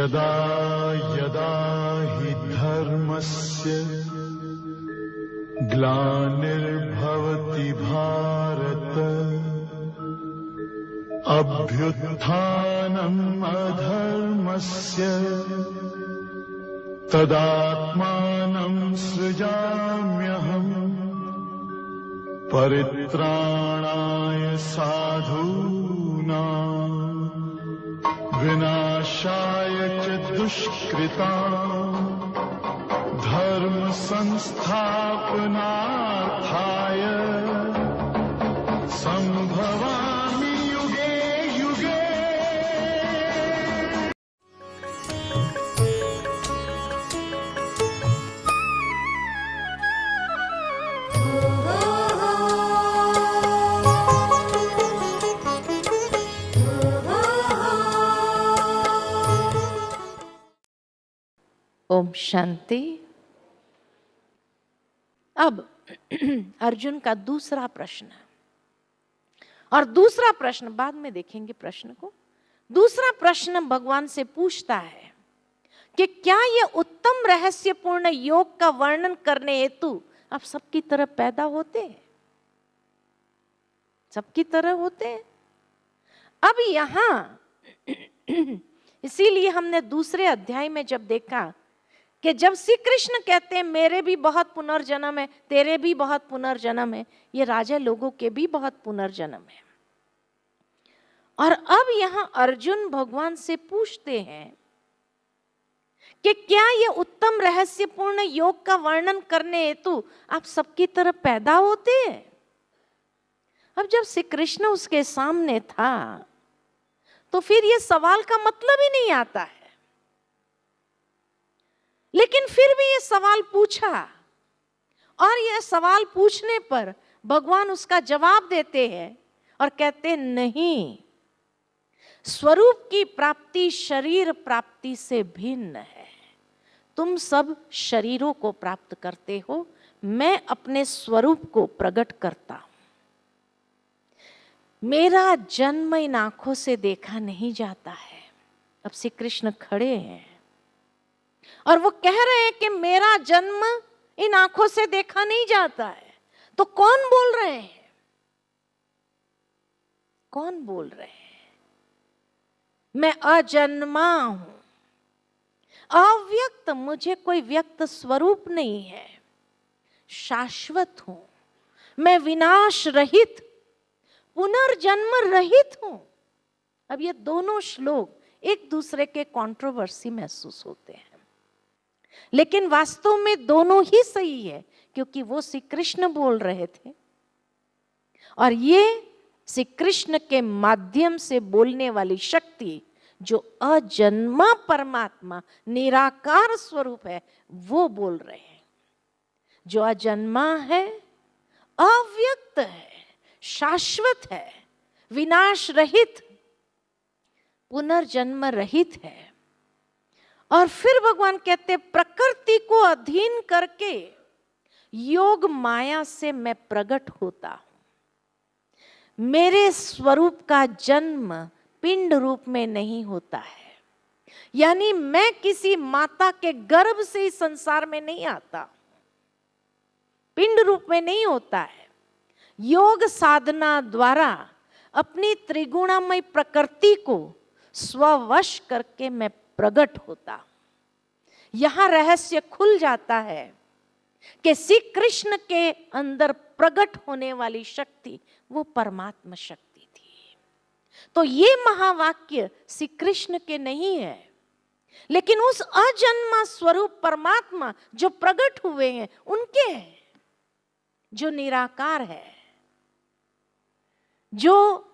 यदा यदा हि धर्मस्य ग्लानिर्भवति भारत अभ्युत्थानम् अधर्मस्य तदात्मानं सृजाम्यहम् परित्राणाय साधूनां विनाशाय च दुष्कृतां धर्म संस्थापनार्थाय संभवामि युगे युगे। ओम शांति। अब अर्जुन का दूसरा प्रश्न, और दूसरा प्रश्न बाद में देखेंगे प्रश्न को। दूसरा प्रश्न भगवान से पूछता है कि क्या ये उत्तम रहस्यपूर्ण योग का वर्णन करने हेतु आप सबकी तरह पैदा होते हैं? सबकी तरह होते हैं। अब यहां इसीलिए हमने दूसरे अध्याय में जब देखा कि जब श्री कृष्ण कहते हैं मेरे भी बहुत पुनर्जन्म है, तेरे भी बहुत पुनर्जन्म है, ये राजा लोगों के भी बहुत पुनर्जन्म है। और अब यहां अर्जुन भगवान से पूछते हैं कि क्या ये उत्तम रहस्यपूर्ण योग का वर्णन करने हेतु आप सबकी तरह पैदा होते हैं? अब जब श्री कृष्ण उसके सामने था तो फिर ये सवाल का मतलब ही नहीं आता है, लेकिन फिर भी ये सवाल पूछा, और यह सवाल पूछने पर भगवान उसका जवाब देते हैं और कहते हैं नहीं, स्वरूप की प्राप्ति शरीर प्राप्ति से भिन्न है। तुम सब शरीरों को प्राप्त करते हो, मैं अपने स्वरूप को प्रकट करता हूं। मेरा जन्म इन आंखों से देखा नहीं जाता है। अब श्री कृष्ण खड़े हैं और वो कह रहे हैं कि मेरा जन्म इन आंखों से देखा नहीं जाता है। तो कौन बोल रहे हैं? कौन बोल रहे हैं? मैं अजन्मा हूं, अव्यक्त, मुझे कोई व्यक्त स्वरूप नहीं है, शाश्वत हूं, मैं विनाश रहित, पुनर्जन्म रहित हूं। अब ये दोनों श्लोक एक दूसरे के कंट्रोवर्सी महसूस होते हैं, लेकिन वास्तव में दोनों ही सही है, क्योंकि वो श्री कृष्ण बोल रहे थे और ये श्री कृष्ण के माध्यम से बोलने वाली शक्ति जो अजन्मा परमात्मा निराकार स्वरूप है वो बोल रहे हैं। जो अजन्मा है, अव्यक्त है, शाश्वत है, विनाश रहित, पुनर्जन्म रहित है। और फिर भगवान कहते प्रकृति को अधीन करके योग माया से मैं प्रकट होता हूं। मेरे स्वरूप का जन्म पिंड रूप में नहीं होता है, यानी मैं किसी माता के गर्भ से इस संसार में नहीं आता, पिंड रूप में नहीं होता है। योग साधना द्वारा अपनी त्रिगुणामय प्रकृति को स्ववश करके मैं प्रकट होता हूं। यहां रहस्य खुल जाता है कि श्री कृष्ण के अंदर प्रकट होने वाली शक्ति वो परमात्मा शक्ति थी। तो ये महावाक्य श्री कृष्ण के नहीं है, लेकिन उस अजन्मा स्वरूप परमात्मा जो प्रकट हुए हैं उनके हैं, जो निराकार है, जो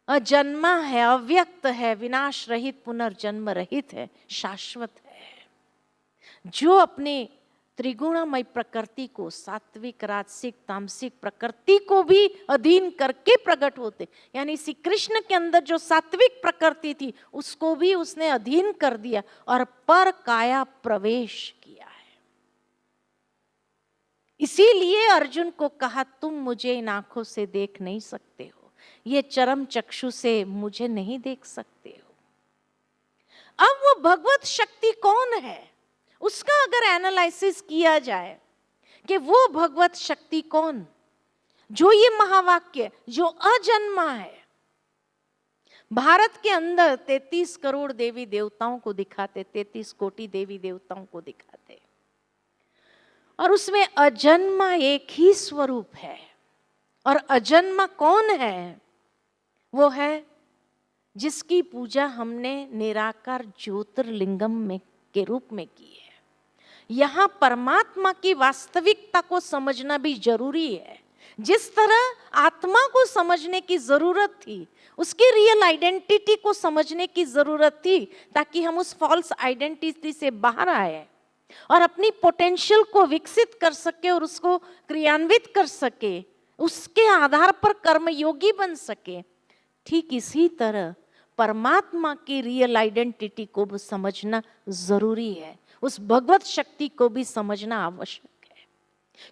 अजन्मा है, अव्यक्त है, विनाश रहित, पुनर्जन्म रहित है, शाश्वत है, जो अपने त्रिगुणामय प्रकृति को, सात्विक राजसिक तामसिक प्रकृति को भी अधीन करके प्रकट होते। यानी श्री कृष्ण के अंदर जो सात्विक प्रकृति थी उसको भी उसने अधीन कर दिया और पर काया प्रवेश किया है। इसीलिए अर्जुन को कहा तुम मुझे इन आंखों से देख नहीं सकते हो, ये चरम चक्षु से मुझे नहीं देख सकते हो। अब वो भगवत शक्ति कौन है, उसका अगर एनालिसिस किया जाए कि वो भगवत शक्ति कौन, जो ये महावाक्य जो अजन्मा है, भारत के अंदर 33 करोड़ देवी देवताओं को दिखाते, 33 कोटि देवी देवताओं को दिखाते, और उसमें अजन्मा एक ही स्वरूप है। और अजन्मा कौन है? वो है जिसकी पूजा हमने निराकार ज्योतिर्लिंगम में के रूप में की है। यहाँ परमात्मा की वास्तविकता को समझना भी जरूरी है। जिस तरह आत्मा को समझने की जरूरत थी, उसकी रियल आइडेंटिटी को समझने की जरूरत थी, ताकि हम उस फॉल्स आइडेंटिटी से बाहर आए और अपनी पोटेंशियल को विकसित कर सके और उसको क्रियान्वित कर सके, उसके आधार पर कर्मयोगी बन सके। ठीक इसी तरह परमात्मा की रियल आइडेंटिटी को भी समझना जरूरी है, उस भगवत शक्ति को भी समझना आवश्यक है,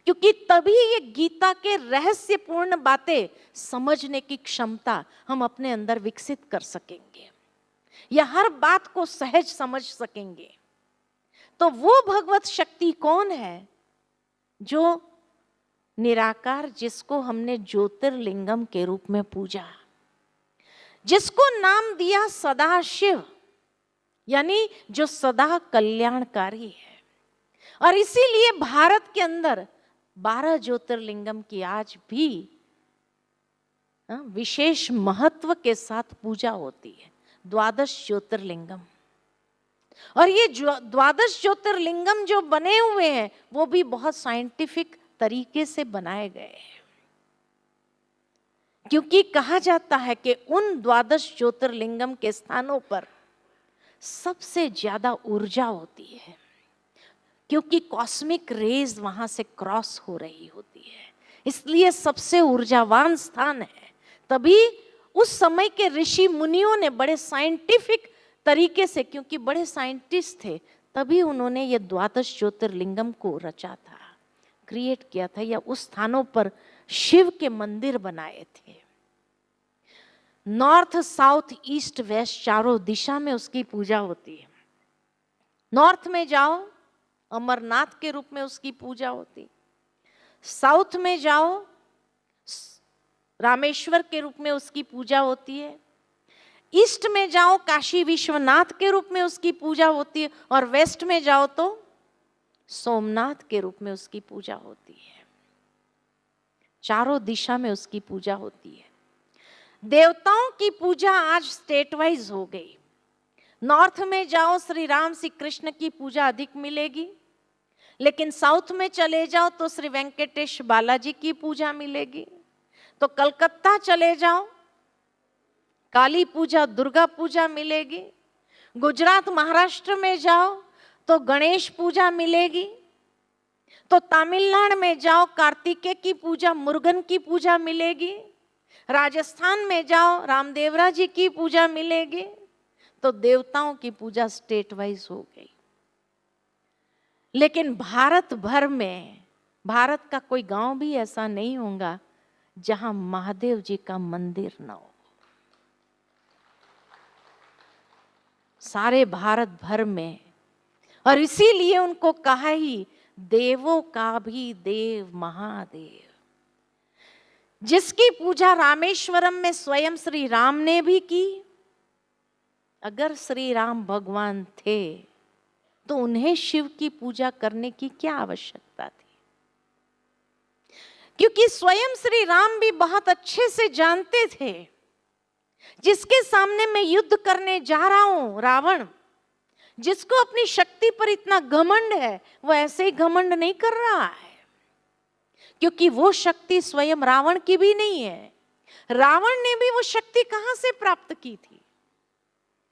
क्योंकि तभी ये गीता के रहस्यपूर्ण बातें समझने की क्षमता हम अपने अंदर विकसित कर सकेंगे, या हर बात को सहज समझ सकेंगे। तो वो भगवत शक्ति कौन है? जो निराकार, जिसको हमने ज्योतिर्लिंगम के रूप में पूजा, जिसको नाम दिया सदाशिव, यानी जो सदा कल्याणकारी है। और इसीलिए भारत के अंदर 12 ज्योतिर्लिंगम की आज भी विशेष महत्व के साथ पूजा होती है, 12 ज्योतिर्लिंगम। और ये 12 ज्योतिर्लिंगम जो बने हुए हैं वो भी बहुत साइंटिफिक तरीके से बनाए गए हैं, क्योंकि कहा जाता है कि उन 12 ज्योतिर्लिंगम के स्थानों पर सबसे ज्यादा ऊर्जा होती है, क्योंकि कॉस्मिक रेज वहां से क्रॉस हो रही होती है, इसलिए सबसे ऊर्जावान स्थान है। तभी उस समय के ऋषि मुनियों ने बड़े साइंटिफिक तरीके से, क्योंकि बड़े साइंटिस्ट थे, तभी उन्होंने ये 12 ज्योतिर्लिंगम को रचा था, क्रिएट किया था, या उस स्थानों पर शिव के मंदिर बनाए थे। नॉर्थ, साउथ, ईस्ट, वेस्ट, चारों दिशा में उसकी पूजा होती है। नॉर्थ में जाओ, अमरनाथ के रूप में उसकी पूजा होती। साउथ में जाओ, रामेश्वर के रूप में उसकी पूजा होती है। ईस्ट में जाओ, काशी विश्वनाथ के रूप में उसकी पूजा होती है। और वेस्ट में जाओ तो सोमनाथ के रूप में उसकी पूजा होती है। चारों दिशा में उसकी पूजा होती है। देवताओं की पूजा आज स्टेट वाइज हो गई। नॉर्थ में जाओ, श्री राम श्री कृष्ण की पूजा अधिक मिलेगी, लेकिन साउथ में चले जाओ तो श्री वेंकटेश बालाजी की पूजा मिलेगी। तो कलकत्ता चले जाओ, काली पूजा, दुर्गा पूजा मिलेगी। गुजरात, महाराष्ट्र में जाओ तो गणेश पूजा मिलेगी। तो तमिलनाडु में जाओ, कार्तिकेय की पूजा, मुरुगन की पूजा मिलेगी। राजस्थान में जाओ, रामदेवरा जी की पूजा मिलेगी। तो देवताओं की पूजा स्टेट वाइज हो गई। लेकिन भारत भर में, भारत का कोई गांव भी ऐसा नहीं होगा जहां महादेव जी का मंदिर न हो। सारे भारत भर में। और इसीलिए उनको कहा ही देवों का भी देव महादेव, जिसकी पूजा रामेश्वरम में स्वयं श्री राम ने भी की। अगर श्री राम भगवान थे तो उन्हें शिव की पूजा करने की क्या आवश्यकता थी? क्योंकि स्वयं श्री राम भी बहुत अच्छे से जानते थे, जिसके सामने मैं युद्ध करने जा रहा हूं, रावण, जिसको अपनी शक्ति पर इतना घमंड है, वो ऐसे ही घमंड नहीं कर रहा है, क्योंकि वो शक्ति स्वयं रावण की भी नहीं है। रावण ने भी वो शक्ति कहां से प्राप्त की थी?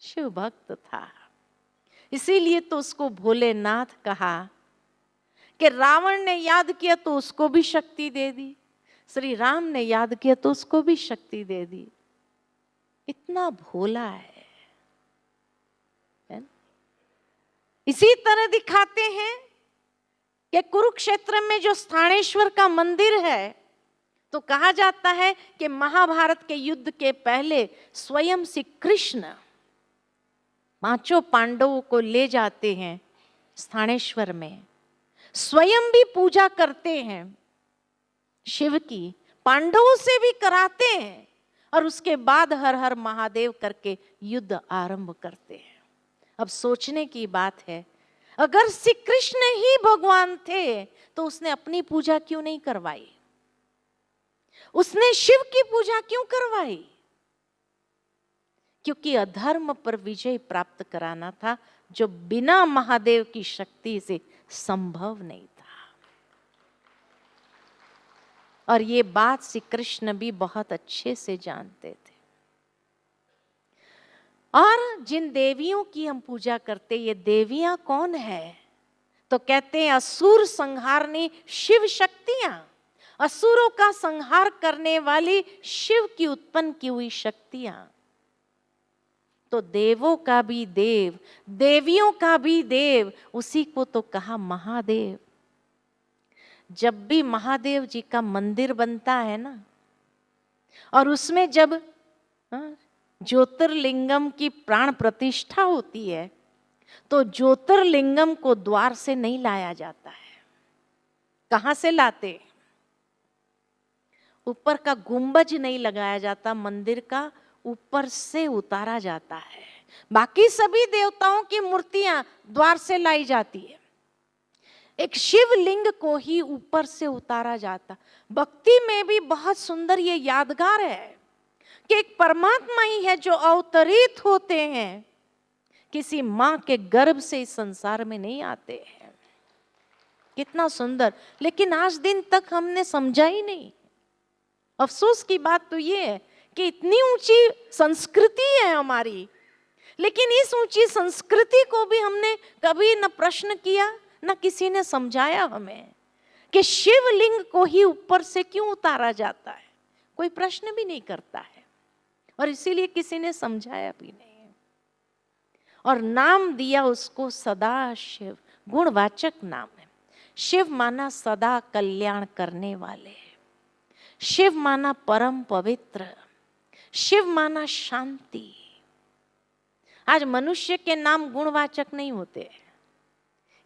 शिव भक्त था, इसीलिए तो उसको भोलेनाथ कहा कि रावण ने याद किया तो उसको भी शक्ति दे दी, श्री राम ने याद किया तो उसको भी शक्ति दे दी। इतना भोला है। इसी तरह दिखाते हैं कि कुरुक्षेत्र में जो स्थानेश्वर का मंदिर है, तो कहा जाता है कि महाभारत के युद्ध के पहले स्वयं श्री कृष्ण पांचों पांडवों को ले जाते हैं स्थानेश्वर में, स्वयं भी पूजा करते हैं शिव की, पांडवों से भी कराते हैं, और उसके बाद हर हर महादेव करके युद्ध आरंभ करते हैं। अब सोचने की बात है, अगर श्री कृष्ण ही भगवान थे तो उसने अपनी पूजा क्यों नहीं करवाई? उसने शिव की पूजा क्यों करवाई? क्योंकि अधर्म पर विजय प्राप्त कराना था, जो बिना महादेव की शक्ति से संभव नहीं था। और ये बात श्री कृष्ण भी बहुत अच्छे से जानते थे। और जिन देवियों की हम पूजा करते, ये देवियां कौन है? तो कहते हैं असुर संहारनी शिव शक्तियां, असुरों का संहार करने वाली शिव की उत्पन्न की हुई शक्तियां। तो देवों का भी देव, देवियों का भी देव, उसी को तो कहा महादेव। जब भी महादेव जी का मंदिर बनता है ना, और उसमें जब ज्योतिर्लिंगम की प्राण प्रतिष्ठा होती है, तो ज्योतिर्लिंगम को द्वार से नहीं लाया जाता है। कहां से लाते? ऊपर का गुंबज नहीं लगाया जाता, मंदिर का ऊपर से उतारा जाता है। बाकी सभी देवताओं की मूर्तियां द्वार से लाई जाती है, एक शिवलिंग को ही ऊपर से उतारा जाता। भक्ति में भी बहुत सुंदर ये यादगार है कि एक परमात्मा ही है जो अवतरित होते हैं, किसी मां के गर्भ से इस संसार में नहीं आते हैं। कितना सुंदर, लेकिन आज दिन तक हमने समझा ही नहीं। अफसोस की बात तो ये है कि इतनी ऊंची संस्कृति है हमारी, लेकिन इस ऊंची संस्कृति को भी हमने कभी न प्रश्न किया, न किसी ने समझाया हमें कि शिवलिंग को ही ऊपर से क्यों उतारा जाता है। कोई प्रश्न भी नहीं करता है, और इसीलिए किसी ने समझाया भी नहीं। और नाम दिया उसको सदा शिव, गुणवाचक नाम है। शिव माना सदा कल्याण करने वाले, शिव माना परम पवित्र, शिव माना शांति। आज मनुष्य के नाम गुणवाचक नहीं होते।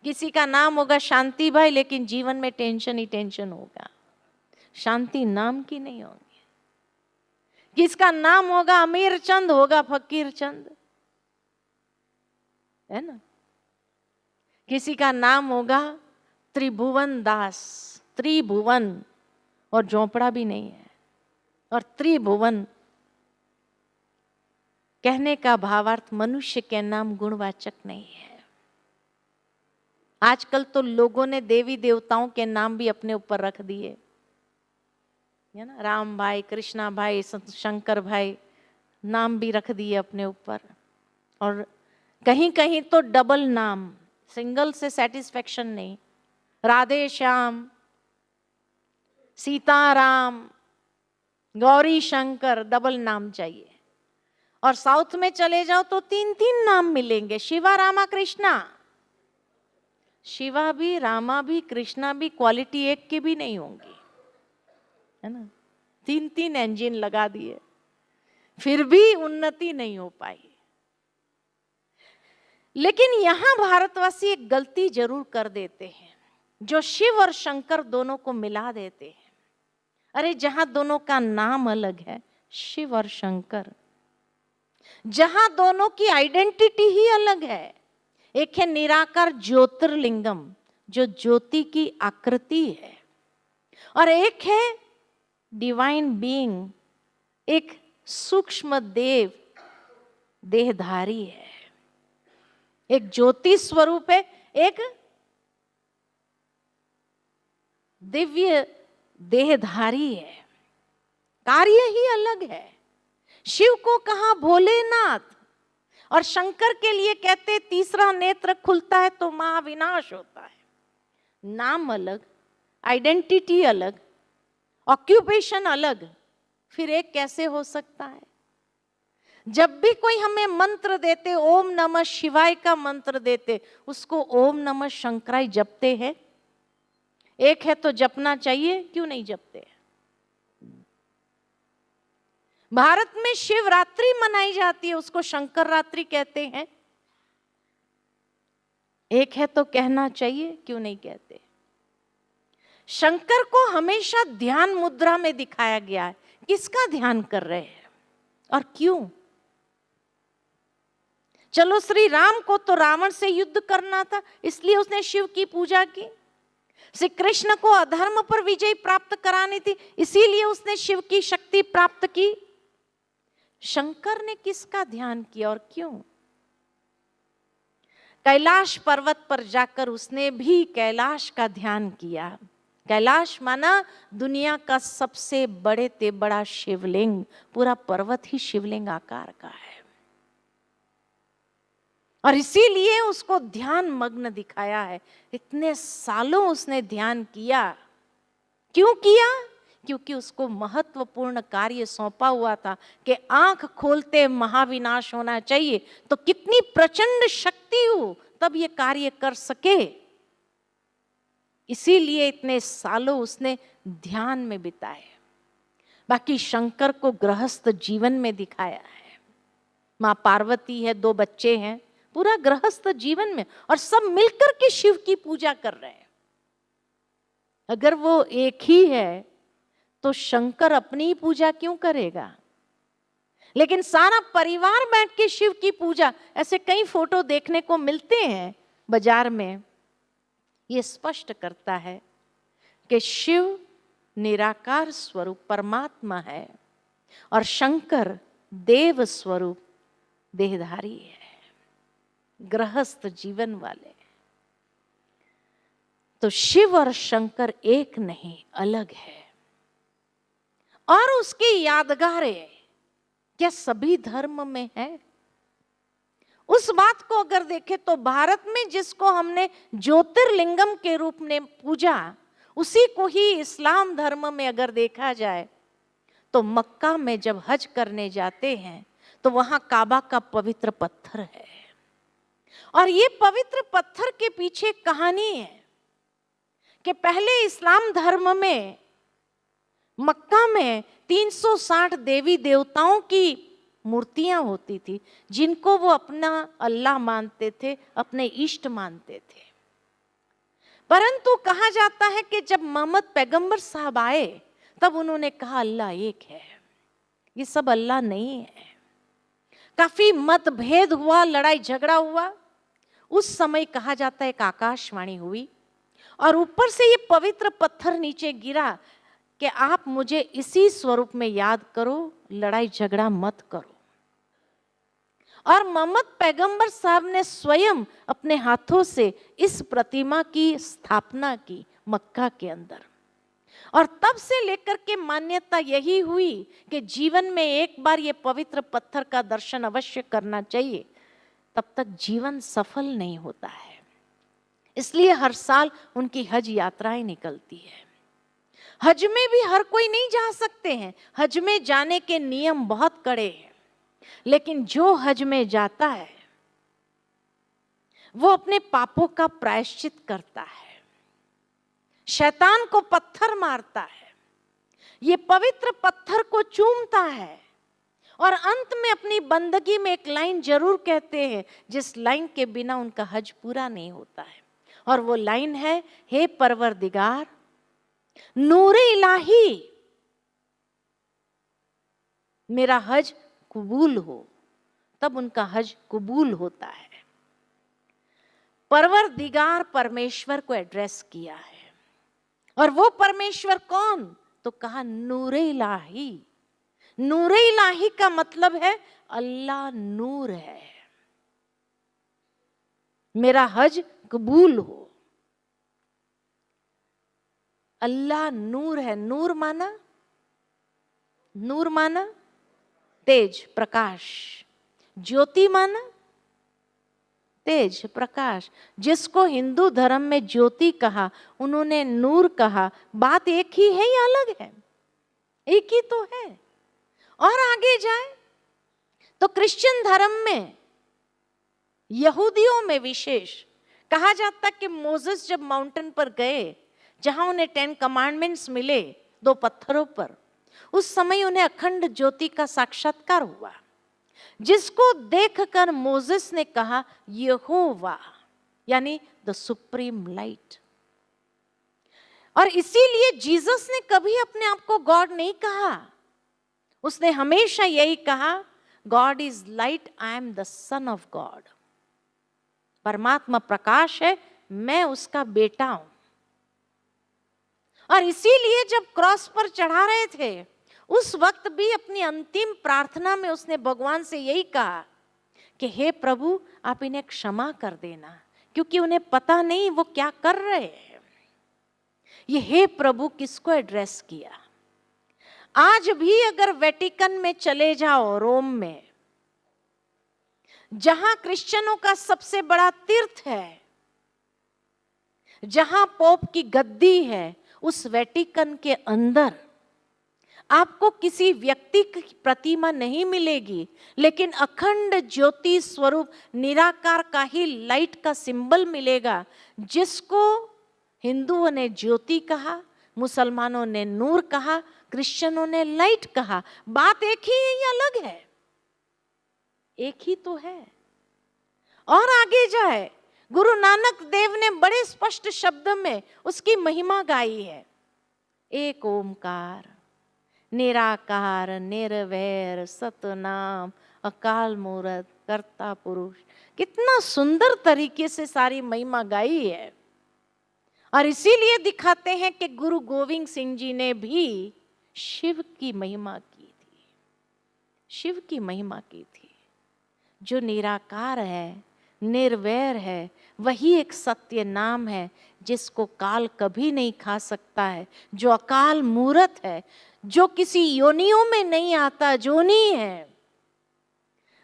किसी का नाम होगा शांति भाई, लेकिन जीवन में टेंशन ही टेंशन होगा, शांति नाम की नहीं होगी। किसका नाम होगा अमीर चंद, होगा फकीर चंद, है ना। किसी का नाम होगा त्रिभुवन दास, त्रिभुवन, और झोंपड़ा भी नहीं है, और त्रिभुवन कहने का भावार्थ मनुष्य के नाम गुणवाचक नहीं है। आजकल तो लोगों ने देवी देवताओं के नाम भी अपने ऊपर रख दिए, है ना। राम भाई, कृष्णा भाई, शंकर भाई नाम भी रख दिए अपने ऊपर। और कहीं कहीं तो डबल नाम, सिंगल से सेटिस्फेक्शन नहीं। राधे श्याम, सीताराम, गौरी शंकर, डबल नाम चाहिए। और साउथ में चले जाओ तो 3-3 नाम मिलेंगे, शिवा रामा कृष्णा। शिवा भी, रामा भी, कृष्णा भी क्वालिटी एक की भी नहीं होंगी, है ना। 3-3 इंजन लगा दिए, फिर भी उन्नति नहीं हो पाई। लेकिन यहां भारतवासी एक गलती जरूर कर देते हैं, जो शिव और शंकर दोनों को मिला देते हैं। अरे जहां दोनों का नाम अलग है, शिव और शंकर, जहां दोनों की आइडेंटिटी ही अलग है। एक है निराकार ज्योतिर्लिंगम, जो ज्योति की आकृति है, और एक है डिवाइन बीइंग, एक सूक्ष्म देव देहधारी है। एक ज्योति स्वरूप है, एक दिव्य देहधारी है, कार्य ही अलग है। शिव को कहा भोलेनाथ, और शंकर के लिए कहते तीसरा नेत्र खुलता है तो महाविनाश होता है। नाम अलग, आइडेंटिटी अलग, ऑक्यूपेशन अलग, फिर एक कैसे हो सकता है? जब भी कोई हमें मंत्र देते, ओम नमः शिवाय का मंत्र देते, उसको ओम नमः शंकराय जपते हैं। एक है तो जपना चाहिए, क्यों नहीं जपते? भारत में शिवरात्रि मनाई जाती है, उसको शंकर रात्रि कहते हैं। एक है तो कहना चाहिए, क्यों नहीं कहते। शंकर को हमेशा ध्यान मुद्रा में दिखाया गया है। किसका ध्यान कर रहे हैं और क्यों? चलो, श्री राम को तो रावण से युद्ध करना था, इसलिए उसने शिव की पूजा की। श्री कृष्ण को अधर्म पर विजय प्राप्त करानी थी, इसीलिए उसने शिव की शक्ति प्राप्त की। शंकर ने किसका ध्यान किया और क्यों? कैलाश पर्वत पर जाकर उसने भी कैलाश का ध्यान किया। कैलाश माना दुनिया का सबसे बड़े ते बड़ा शिवलिंग, पूरा पर्वत ही शिवलिंग आकार का है। और इसीलिए उसको ध्यान मग्न दिखाया है। इतने सालों उसने ध्यान किया। क्यों किया? क्योंकि उसको महत्वपूर्ण कार्य सौंपा हुआ था कि आंख खोलते महाविनाश होना चाहिए, तो कितनी प्रचंड शक्ति हो तब ये कार्य कर सके। इसीलिए इतने सालों उसने ध्यान में बिताए। बाकी शंकर को गृहस्थ जीवन में दिखाया है। माँ पार्वती है, 2 बच्चे हैं, पूरा गृहस्थ जीवन में, और सब मिलकर के शिव की पूजा कर रहे हैं। अगर वो एक ही है तो शंकर अपनी ही पूजा क्यों करेगा? लेकिन सारा परिवार बैठ के शिव की पूजा, ऐसे कई फोटो देखने को मिलते हैं बाजार में। ये स्पष्ट करता है कि शिव निराकार स्वरूप परमात्मा है और शंकर देव स्वरूप देहधारी है, गृहस्थ जीवन वाले। तो शिव और शंकर एक नहीं, अलग है। और उसकी यादगारें क्या सभी धर्म में है? उस बात को अगर देखें तो भारत में जिसको हमने ज्योतिर्लिंगम के रूप में पूजा, उसी को ही इस्लाम धर्म में अगर देखा जाए तो मक्का में जब हज करने जाते हैं तो वहां काबा का पवित्र पत्थर है। और ये पवित्र पत्थर के पीछे कहानी है कि पहले इस्लाम धर्म में मक्का में 360 देवी देवताओं की मूर्तियां होती थी, जिनको वो अपना अल्लाह मानते थे, अपने इष्ट मानते थे। परंतु कहा जाता है कि जब मोहम्मद पैगंबर साहब आए तब उन्होंने कहा अल्लाह एक है, ये सब अल्लाह नहीं है। काफी मतभेद हुआ, लड़ाई झगड़ा हुआ। उस समय कहा जाता है एक आकाशवाणी हुई और ऊपर से ये पवित्र पत्थर नीचे गिरा कि आप मुझे इसी स्वरूप में याद करो, लड़ाई झगड़ा मत करो। और मोहम्मद पैगंबर साहब ने स्वयं अपने हाथों से इस प्रतिमा की स्थापना की मक्का के अंदर। और तब से लेकर के मान्यता यही हुई कि जीवन में एक बार ये पवित्र पत्थर का दर्शन अवश्य करना चाहिए, तब तक जीवन सफल नहीं होता है। इसलिए हर साल उनकी हज यात्राएं निकलती है। हज में भी हर कोई नहीं जा सकते हैं, हज में जाने के नियम बहुत कड़े हैं। लेकिन जो हज में जाता है वो अपने पापों का प्रायश्चित करता है, शैतान को पत्थर मारता है, ये पवित्र पत्थर को चूमता है और अंत में अपनी बंदगी में एक लाइन जरूर कहते हैं जिस लाइन के बिना उनका हज पूरा नहीं होता है। और वो लाइन है, हे परवरदिगार, नूरे इलाही, मेरा हज कबूल हो। तब उनका हज कबूल होता है। परवरदिगार परमेश्वर को एड्रेस किया है। और वो परमेश्वर कौन? तो कहा नूरे इलाही। नूरे इलाही का मतलब है अल्लाह नूर है, मेरा हज कबूल हो। अल्लाह नूर है। नूर माना, नूर माना तेज, प्रकाश। ज्योति माना तेज, प्रकाश। जिसको हिंदू धर्म में ज्योति कहा, उन्होंने नूर कहा। बात एक ही है या अलग है? एक ही तो है। और आगे जाए तो क्रिश्चियन धर्म में, यहूदियों में विशेष कहा जाता कि मोसेस जब माउंटेन पर गए, जहां उन्हें 10 कमांडमेंट्स मिले 2 पत्थरों पर, उस समय उन्हें अखंड ज्योति का साक्षात्कार हुआ, जिसको देखकर मोसेस ने कहा यहोवा, यानी द सुप्रीम लाइट। और इसीलिए जीसस ने कभी अपने आप को गॉड नहीं कहा, उसने हमेशा यही कहा, God is light, I am the son of God. परमात्मा प्रकाश है, मैं उसका बेटा हूं। और इसीलिए जब क्रॉस पर चढ़ा रहे थे, उस वक्त भी अपनी अंतिम प्रार्थना में उसने भगवान से यही कहा कि हे प्रभु, आप इन्हें क्षमा कर देना, क्योंकि उन्हें पता नहीं वो क्या कर रहे हैं। ये हे प्रभु किसको एड्रेस किया? आज भी अगर वेटिकन में चले जाओ, रोम में, जहां क्रिश्चियनों का सबसे बड़ा तीर्थ है, जहां पोप की गद्दी है, उस वेटिकन के अंदर आपको किसी व्यक्ति की प्रतिमा नहीं मिलेगी, लेकिन अखंड ज्योति स्वरूप निराकार का ही लाइट का सिंबल मिलेगा, जिसको हिंदुओं ने ज्योति कहा, मुसलमानों ने नूर कहा, क्रिश्चियनों ने लाइट कहा। बात एक ही है या अलग है? एक ही तो है। और आगे जाए, गुरु नानक देव ने बड़े स्पष्ट शब्द में उसकी महिमा गाई है। एक ओमकार, निराकार निर्वैर सतनाम, अकाल मूरत कर्ता पुरुष। कितना सुंदर तरीके से सारी महिमा गाई है। और इसीलिए दिखाते हैं कि गुरु गोविंद सिंह जी ने भी शिव की महिमा की थी, शिव की महिमा की थी। जो निराकार है, निर्वैर है, वही एक सत्य नाम है जिसको काल कभी नहीं खा सकता है, जो अकाल मूरत है, जो किसी योनियों में नहीं आता, जोनी है,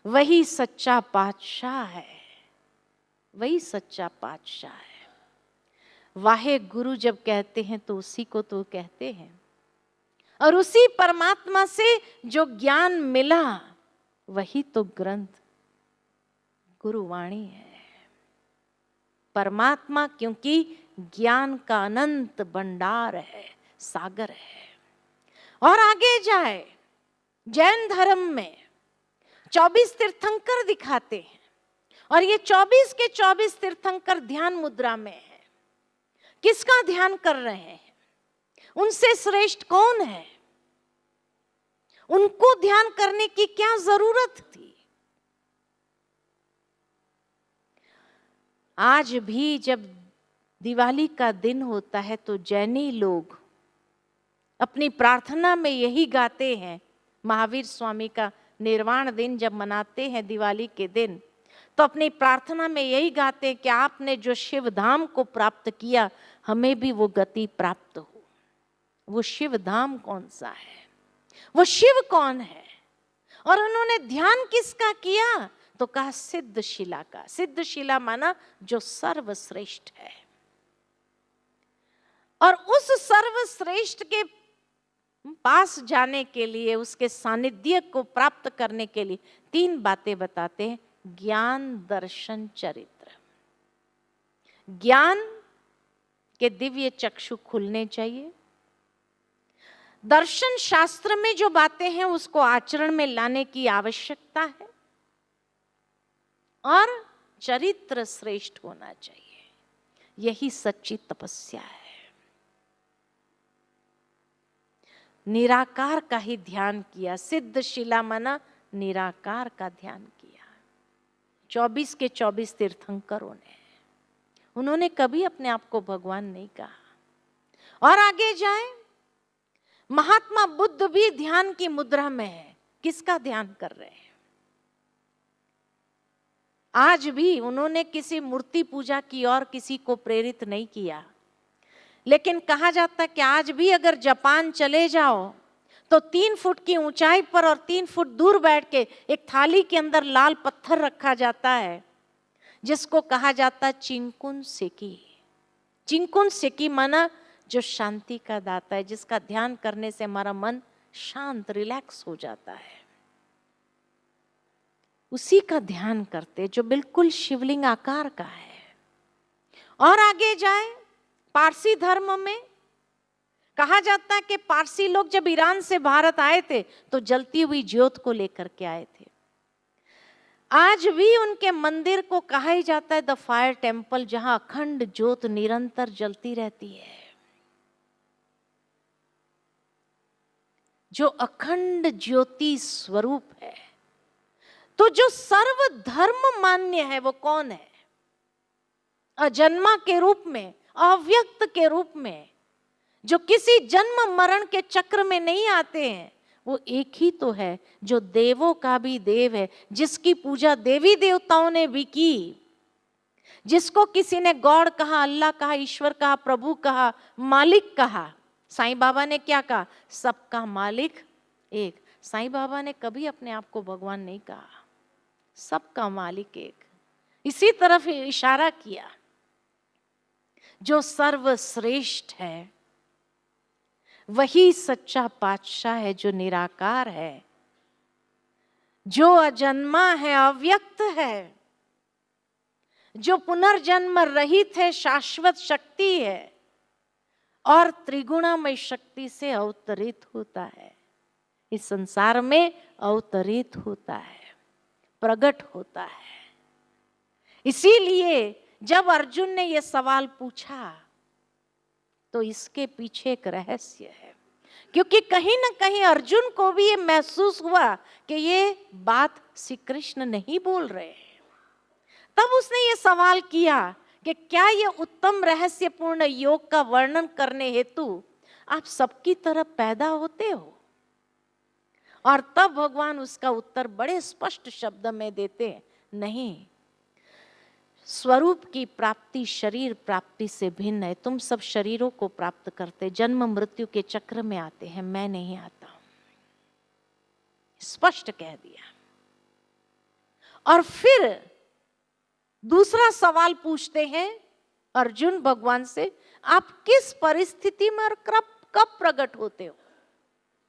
वही सच्चा पातशाह है, वही सच्चा पातशाह है। वाहे गुरु जब कहते हैं तो उसी को तो कहते हैं। और उसी परमात्मा से जो ज्ञान मिला, वही तो ग्रंथ गुरुवाणी है। परमात्मा क्योंकि ज्ञान का अनंत भंडार है, सागर है। और आगे जाए, जैन धर्म में 24 तीर्थंकर दिखाते हैं, और ये 24 के 24 तीर्थंकर ध्यान मुद्रा में है। किसका ध्यान कर रहे हैं? उनसे श्रेष्ठ कौन है? उनको ध्यान करने की क्या जरूरत थी? आज भी जब दिवाली का दिन होता है तो जैनी लोग अपनी प्रार्थना में यही गाते हैं। महावीर स्वामी का निर्वाण दिन जब मनाते हैं दिवाली के दिन, तो अपनी प्रार्थना में यही गाते हैं कि आपने जो शिव धाम को प्राप्त किया, हमें भी वो गति प्राप्त हो। वो शिव धाम कौन सा है? वो शिव कौन है? और उन्होंने ध्यान किसका किया? तो कहा सिद्ध शिला का। सिद्ध शिला माना जो सर्वश्रेष्ठ है। और उस सर्वश्रेष्ठ के पास जाने के लिए, उसके सानिध्य को प्राप्त करने के लिए 3 बातें बताते हैं। ज्ञान, दर्शन, चरित्र। ज्ञान के दिव्य चक्षु खुलने चाहिए। दर्शन शास्त्र में जो बातें हैं उसको आचरण में लाने की आवश्यकता है। और चरित्र श्रेष्ठ होना चाहिए। यही सच्ची तपस्या है। निराकार का ही ध्यान किया। सिद्ध शिला मना निराकार का ध्यान किया। 24 के 24 तीर्थंकरों ने, उन्होंने कभी अपने आप को भगवान नहीं कहा। और आगे जाए, महात्मा बुद्ध भी ध्यान की मुद्रा में है। किसका ध्यान कर रहे हैं? आज भी उन्होंने किसी मूर्ति पूजा की और किसी को प्रेरित नहीं किया। लेकिन कहा जाता है कि आज भी अगर जापान चले जाओ तो 3 फुट की ऊंचाई पर और 3 फुट दूर बैठ के एक थाली के अंदर लाल पत्थर रखा जाता है, जिसको कहा जाता है चिंकुन सेकी। चिंकुन सेकी माना जो शांति का दाता है, जिसका ध्यान करने से हमारा मन शांत, रिलैक्स हो जाता है। उसी का ध्यान करते जो बिल्कुल शिवलिंग आकार का है। और आगे जाए, पारसी धर्म में कहा जाता है कि पारसी लोग जब ईरान से भारत आए थे तो जलती हुई ज्योत को लेकर के आए थे। आज भी उनके मंदिर को कहा ही जाता है द फायर टेम्पल, जहां अखंड ज्योत निरंतर जलती रहती है, जो अखंड ज्योति स्वरूप है। तो जो सर्वधर्म मान्य है वो कौन है? अजन्मा के रूप में, अव्यक्त के रूप में, जो किसी जन्म मरण के चक्र में नहीं आते हैं, वो एक ही तो है जो देवों का भी देव है, जिसकी पूजा देवी देवताओं ने भी की, जिसको किसी ने गॉड कहा, अल्लाह कहा, ईश्वर कहा, प्रभु कहा, मालिक कहा। साईं बाबा ने क्या कहा? सबका मालिक एक। साईं बाबा ने कभी अपने आप को भगवान नहीं कहा, सबका मालिक एक। इसी तरफ इशारा किया। जो सर्वश्रेष्ठ है वही सच्चा पातशाह है, जो निराकार है, जो अजन्मा है, अव्यक्त है, जो पुनर्जन्म रहित है, शाश्वत शक्ति है और त्रिगुणामय शक्ति से अवतरित होता है, इस संसार में अवतरित होता है, प्रकट होता है। इसीलिए जब अर्जुन ने यह सवाल पूछा तो इसके पीछे एक रहस्य है, क्योंकि कहीं ना कहीं अर्जुन को भी ये महसूस हुआ कि ये बात श्री कृष्ण नहीं बोल रहे हैं। तब उसने ये सवाल किया कि क्या ये उत्तम रहस्यपूर्ण योग का वर्णन करने हेतु आप सबकी तरह पैदा होते हो? और तब भगवान उसका उत्तर बड़े स्पष्ट शब्द में देते हैं, नहीं, स्वरूप की प्राप्ति शरीर प्राप्ति से भिन्न है। तुम सब शरीरों को प्राप्त करते, जन्म मृत्यु के चक्र में आते हैं, मैं नहीं आता हूं, स्पष्ट कह दिया। और फिर दूसरा सवाल पूछते हैं अर्जुन भगवान से, आप किस परिस्थिति में और कब प्रकट होते हो?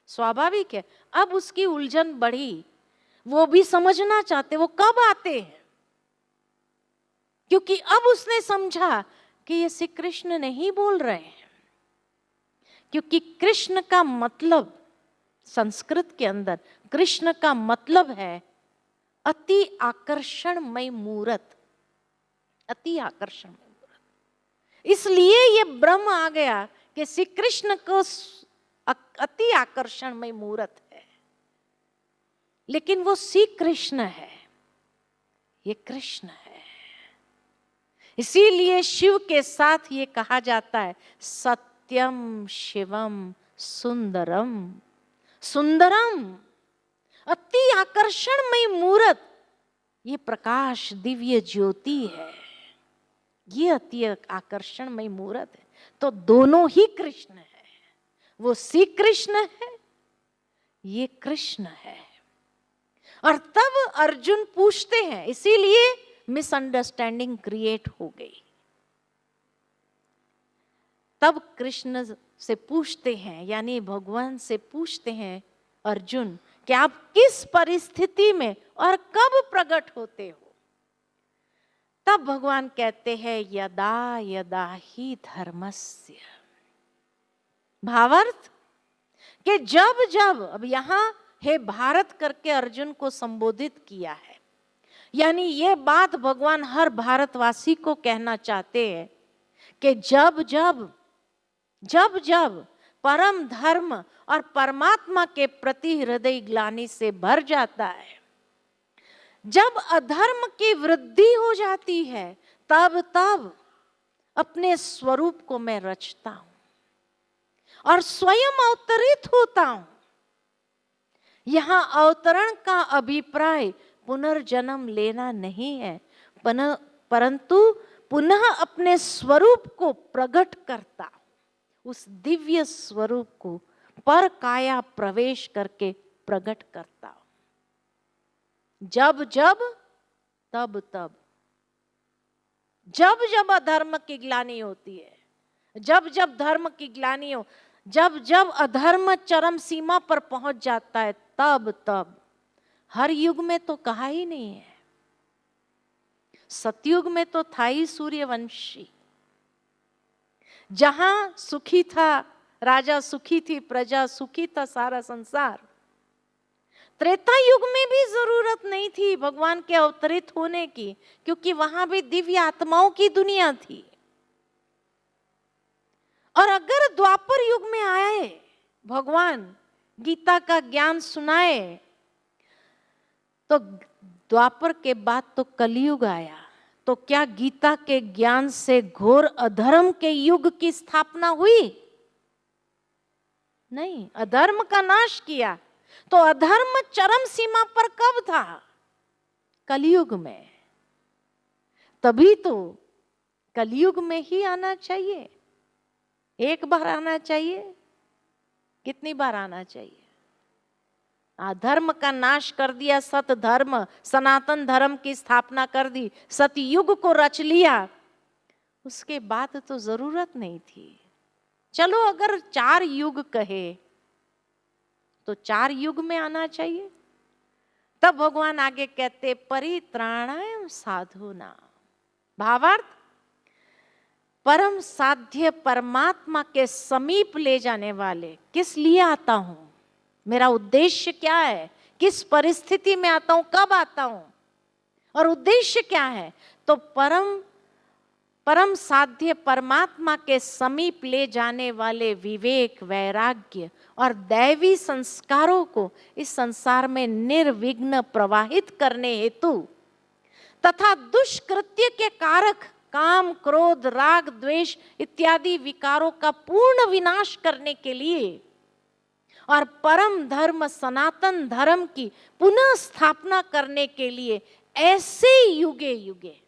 स्वाभाविक है, अब उसकी उलझन बढ़ी, वो भी समझना चाहते वो कब आते हैं, क्योंकि अब उसने समझा कि ये श्री कृष्ण नहीं बोल रहे हैं। क्योंकि कृष्ण का मतलब, संस्कृत के अंदर कृष्ण का मतलब है अति आकर्षणमय मूर्त, अति आकर्षणमय मूर्त। इसलिए ये भ्रम आ गया कि श्री कृष्ण को अति आकर्षणमय मूर्त है, लेकिन वो श्री कृष्ण है, ये कृष्ण है। इसीलिए शिव के साथ ये कहा जाता है सत्यम शिवम सुंदरम। सुंदरम, अति आकर्षणमय मूर्त, ये प्रकाश दिव्य ज्योति है, ये अति आकर्षणमय मूर्त है। तो दोनों ही कृष्ण है, वो श्री कृष्ण है, ये कृष्ण है। और तब अर्जुन पूछते हैं, इसीलिए मिसअंडरस्टैंडिंग क्रिएट हो गई। तब कृष्ण से पूछते हैं, यानी भगवान से पूछते हैं अर्जुन कि आप किस परिस्थिति में और कब प्रकट होते हो? तब भगवान कहते हैं यदा यदा ही धर्मस्य। भावार्थ कि जब जब, अब यहां हे भारत करके अर्जुन को संबोधित किया है, यानी ये बात भगवान हर भारतवासी को कहना चाहते हैं कि जब जब परम धर्म और परमात्मा के प्रति हृदय ग्लानि से भर जाता है, जब अधर्म की वृद्धि हो जाती है, तब अपने स्वरूप को मैं रचता हूं और स्वयं अवतरित होता हूं। यहां अवतरण का अभिप्राय पुनर्जन्म लेना नहीं है, परंतु पुनः अपने स्वरूप को प्रकट करता, उस दिव्य स्वरूप को पर काया प्रवेश करके प्रकट करता। जब तब जब अधर्म की ग्लानि होती है, जब धर्म की ग्लानि हो, जब अधर्म चरम सीमा पर पहुंच जाता है, तब हर युग में तो कहा ही नहीं है। सतयुग में तो था ही सूर्यवंशी, जहां सुखी था राजा, सुखी थी प्रजा, सुखी था सारा संसार। त्रेता युग में भी जरूरत नहीं थी भगवान के अवतरित होने की, क्योंकि वहां भी दिव्य आत्माओं की दुनिया थी। और अगर द्वापर युग में आए भगवान, गीता का ज्ञान सुनाए, तो द्वापर के बाद तो कलयुग आया, तो क्या गीता के ज्ञान से घोर अधर्म के युग की स्थापना हुई? नहीं, अधर्म का नाश किया। तो अधर्म चरम सीमा पर कब था? कलयुग में। तभी तो कलयुग में ही आना चाहिए। एक बार आना चाहिए, कितनी बार आना चाहिए? अधर्म का नाश कर दिया, सत धर्म, सनातन धर्म की स्थापना कर दी, सतयुग को रच लिया, उसके बाद तो जरूरत नहीं थी। चलो अगर 4 युग कहे तो 4 युग में आना चाहिए। तब भगवान आगे कहते परित्राणाय साधुना, भावार्थ परम साध्य परमात्मा के समीप ले जाने वाले। किस लिए आता हूं, मेरा उद्देश्य क्या है, किस परिस्थिति में आता हूं, कब आता हूं, और उद्देश्य क्या है? तो परम साध्य परमात्मा के समीप ले जाने वाले विवेक, वैराग्य और दैवी संस्कारों को इस संसार में निर्विघ्न प्रवाहित करने हेतु तथा दुष्कृत्य के कारक काम, क्रोध, राग, द्वेष इत्यादि विकारों का पूर्ण विनाश करने के लिए और परम धर्म सनातन धर्म की पुनः स्थापना करने के लिए ऐसे युगे युगे,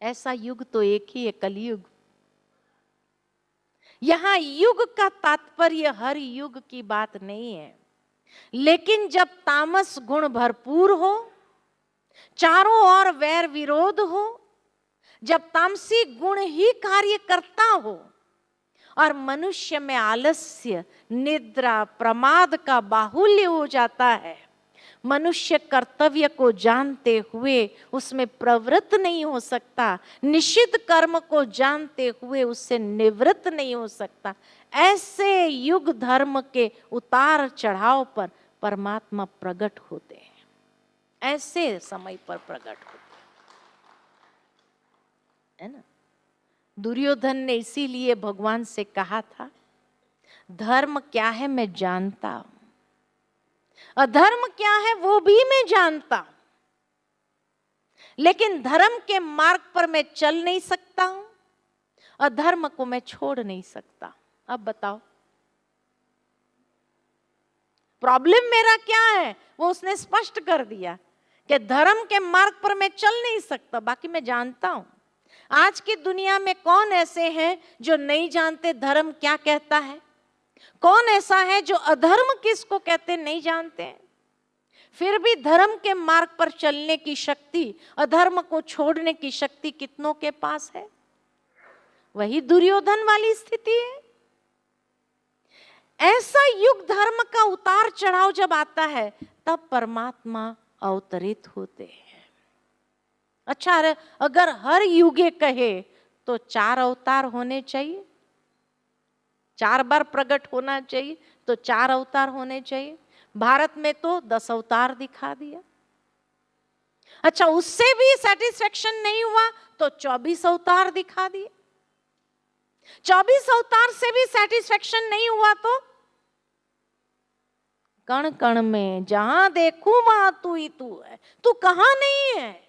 ऐसा युग तो एक ही है, कलयुग। यहां युग का तात्पर्य हर युग की बात नहीं है, लेकिन जब तामस गुण भरपूर हो, चारों ओर वैर विरोध हो, जब तामसी गुण ही कार्य करता हो और मनुष्य में आलस्य, निद्रा, प्रमाद का बाहुल्य हो जाता है, मनुष्य कर्तव्य को जानते हुए उसमें प्रवृत्त नहीं हो सकता, निषिद्ध कर्म को जानते हुए उससे निवृत्त नहीं हो सकता, ऐसे युग धर्म के उतार चढ़ाव पर परमात्मा प्रकट होते हैं, ऐसे समय पर प्रकट होते है ना। दुर्योधन ने इसीलिए भगवान से कहा था, धर्म क्या है मैं जानता हूं, अधर्म क्या है वो भी मैं जानता हूं, लेकिन धर्म के मार्ग पर मैं चल नहीं सकता हूं, अधर्म को मैं छोड़ नहीं सकता। अब बताओ प्रॉब्लम मेरा क्या है? वो उसने स्पष्ट कर दिया कि धर्म के मार्ग पर मैं चल नहीं सकता, बाकी मैं जानता हूं। आज की दुनिया में कौन ऐसे हैं जो नहीं जानते धर्म क्या कहता है? कौन ऐसा है जो अधर्म किसको कहते नहीं जानते हैं? फिर भी धर्म के मार्ग पर चलने की शक्ति, अधर्म को छोड़ने की शक्ति कितनों के पास है? वही दुर्योधन वाली स्थिति है। ऐसा युग धर्म का उतार चढ़ाव जब आता है, तब परमात्मा अवतरित होते हैं। अच्छा, अगर हर युगे कहे तो 4 अवतार होने चाहिए, 4 बार प्रकट होना चाहिए, तो 4 अवतार होने चाहिए। भारत में तो 10 अवतार दिखा दिया। अच्छा, उससे भी सेटिस्फेक्शन नहीं हुआ तो 24 अवतार दिखा दिए। 24 अवतार से भी सेटिस्फेक्शन नहीं हुआ तो कण कण में जहां देखूं वहां तू ही तू है, तू कहां नहीं है।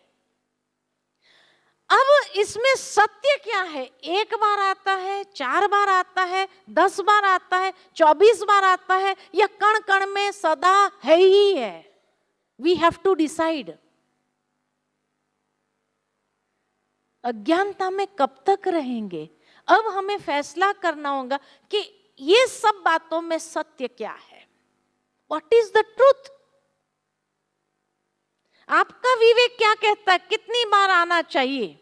अब इसमें सत्य क्या है? 1 बार आता है, 4 बार आता है, 10 बार आता है, 24 बार आता है, या कण कण में सदा है ही है? We have to decide. अज्ञानता में कब तक रहेंगे? अब हमें फैसला करना होगा कि ये सब बातों में सत्य क्या है। What is the truth? आपका विवेक क्या कहता है? कितनी बार आना चाहिए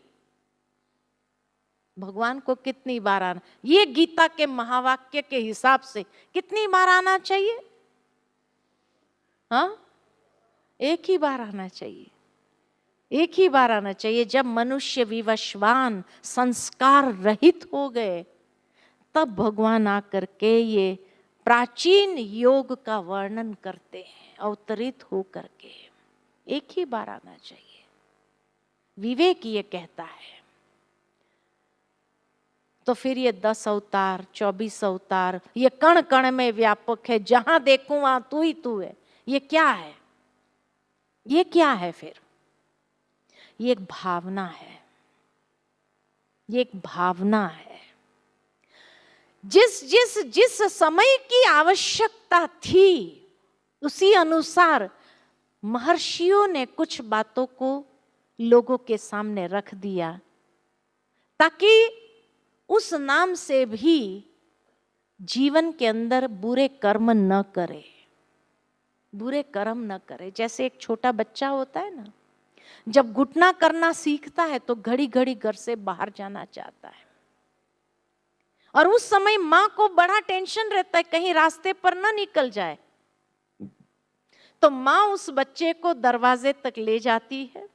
भगवान को? कितनी बार आना? ये गीता के महावाक्य के हिसाब से कितनी बार आना चाहिए? हाँ, एक ही बार आना चाहिए। एक ही बार आना चाहिए। जब मनुष्य विवशवान, संस्कार रहित हो गए, तब भगवान आकर के ये प्राचीन योग का वर्णन करते हैं अवतरित हो करके। एक ही बार आना चाहिए, विवेक ये कहता है। तो फिर ये 10 अवतार, 24 अवतार, ये कण कण में व्यापक है, जहां देखूं वहां तू ही तू है, ये क्या है? ये क्या है फिर? ये एक भावना है, ये एक भावना है। जिस जिस जिस समय की आवश्यकता थी उसी अनुसार महर्षियों ने कुछ बातों को लोगों के सामने रख दिया, ताकि उस नाम से भी जीवन के अंदर बुरे कर्म न करे, बुरे कर्म न करे। जैसे एक छोटा बच्चा होता है ना, जब घुटना करना सीखता है तो घड़ी घड़ी घर से बाहर जाना चाहता है, और उस समय मां को बड़ा टेंशन रहता है कहीं रास्ते पर ना निकल जाए। तो मां उस बच्चे को दरवाजे तक ले जाती है,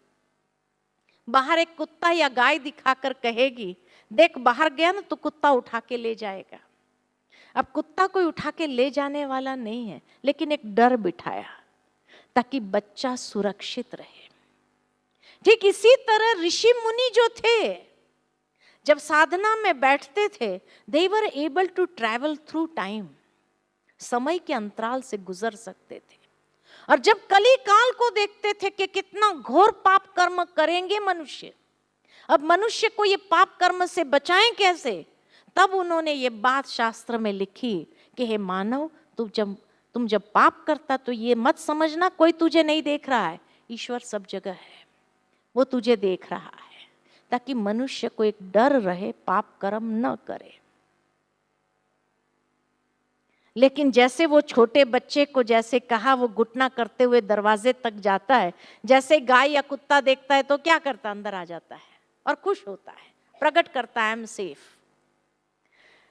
बाहर एक कुत्ता या गाय दिखाकर कहेगी, देख बाहर गया ना तो कुत्ता उठा के ले जाएगा। अब कुत्ता कोई उठा के ले जाने वाला नहीं है, लेकिन एक डर बिठाया ताकि बच्चा सुरक्षित रहे। ठीक इसी तरह ऋषि मुनि जो थे, जब साधना में बैठते थे, they were able to travel through time, समय के अंतराल से गुजर सकते थे। और जब कली काल को देखते थे कि कितना घोर पाप कर्म करेंगे मनुष्य, अब मनुष्य को ये पाप कर्म से बचाएं कैसे, तब उन्होंने ये बात शास्त्र में लिखी कि हे मानव, तुम जब पाप करता तो ये मत समझना कोई तुझे नहीं देख रहा है, ईश्वर सब जगह है, वो तुझे देख रहा है, ताकि मनुष्य को एक डर रहे, पाप कर्म न करे। लेकिन जैसे वो छोटे बच्चे को जैसे कहा, वो घुटना करते हुए दरवाजे तक जाता है, जैसे गाय या कुत्ता देखता है तो क्या करता, अंदर आ जाता है और खुश होता है, प्रकट करता है आई एम सेफ।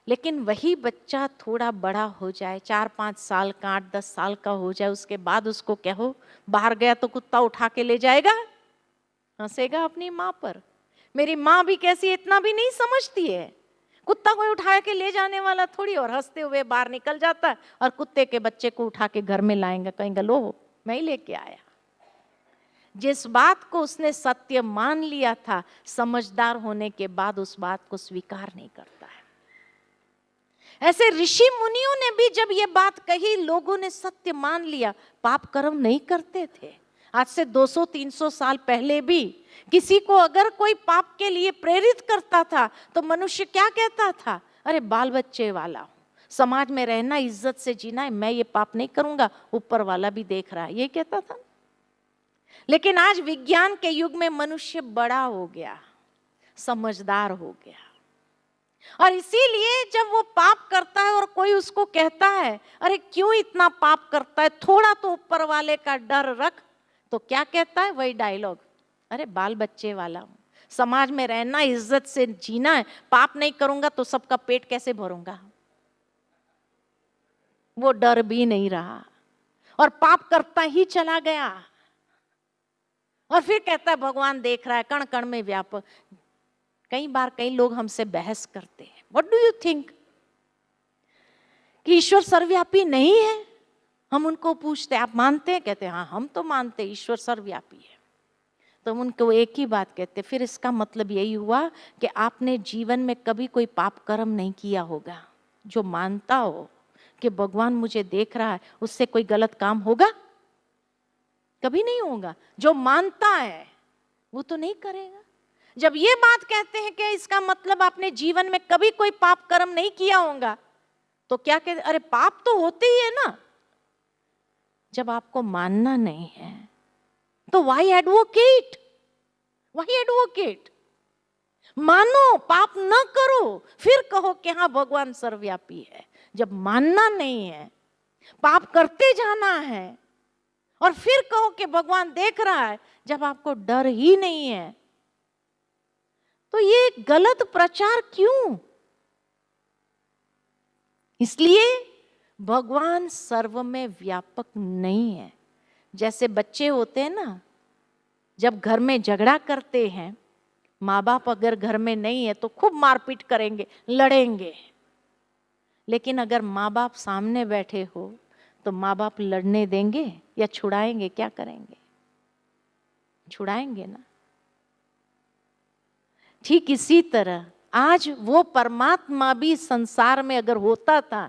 लेकिन वही बच्चा थोड़ा बड़ा हो जाए, 4-5 साल का, 8-10 साल का हो जाए, उसके बाद उसको कहो बाहर गया तो कुत्ता उठा के ले जाएगा, हंसेगा अपनी माँ पर। मेरी माँ भी कैसी, इतना भी नहीं समझती है, कुत्ता कोई उठा के ले जाने वाला थोड़ी, और हंसते हुए बाहर निकल जाता है और कुत्ते के बच्चे को उठा के घर में लाएंगे, कहेंगे लो मैं ही लेके आया। जिस बात को उसने सत्य मान लिया था, समझदार होने के बाद उस बात को स्वीकार नहीं करता है। ऐसे ऋषि मुनियों ने भी जब ये बात कही, लोगों ने सत्य मान लिया, पाप कर्म नहीं करते थे। आज से 200-300 साल पहले भी किसी को अगर कोई पाप के लिए प्रेरित करता था तो मनुष्य क्या कहता था, अरे बाल बच्चे वाला हूं, समाज में रहना, इज्जत से जीना है, मैं ये पाप नहीं करूंगा, ऊपर वाला भी देख रहा है, ये कहता था। लेकिन आज विज्ञान के युग में मनुष्य बड़ा हो गया, समझदार हो गया, और इसीलिए जब वो पाप करता है और कोई उसको कहता है अरे क्यों इतना पाप करता है, थोड़ा तो ऊपर वाले का डर रख, तो क्या कहता है, वही डायलॉग, अरे बाल बच्चे वाला हूं, समाज में रहना, इज्जत से जीना है, पाप नहीं करूंगा तो सबका पेट कैसे भरूंगा। वो डर भी नहीं रहा और पाप करता ही चला गया, और फिर कहता है भगवान देख रहा है, कण कण में व्यापक। कई बार कई लोग हमसे बहस करते हैं, व्हाट डू यू थिंक, कि ईश्वर सर्वव्यापी नहीं है। हम उनको पूछते हैं आप मानते हैं, कहते हैं हाँ हम तो मानते हैं ईश्वर सर्वव्यापी है। तो हम उनको एक ही बात कहते, फिर इसका मतलब यही हुआ कि आपने जीवन में कभी कोई पाप कर्म नहीं किया होगा। जो मानता हो कि भगवान मुझे देख रहा है, उससे कोई गलत काम होगा, कभी नहीं होगा। जो मानता है वो तो नहीं करेगा। जब ये बात कहते हैं कि इसका मतलब आपने जीवन में कभी कोई पाप कर्म नहीं किया होगा, तो क्या कहते, अरे पाप तो होते ही है ना। जब आपको मानना नहीं है तो वाई एडवोकेट, वाई एडवोकेट, मानो, पाप न करो, फिर कहो कि हाँ भगवान सर्वव्यापी है। जब मानना नहीं है, पाप करते जाना है, और फिर कहो कि भगवान देख रहा है, जब आपको डर ही नहीं है, तो ये गलत प्रचार क्यों। इसलिए भगवान सर्व में व्यापक नहीं है। जैसे बच्चे होते हैं ना, जब घर में झगड़ा करते हैं, माँ बाप अगर घर में नहीं है तो खूब मारपीट करेंगे, लड़ेंगे। लेकिन अगर माँ बाप सामने बैठे हो तो माँ बाप लड़ने देंगे या छुड़ाएंगे? क्या करेंगे? छुड़ाएंगे ना। ठीक इसी तरह आज वो परमात्मा भी संसार में अगर होता था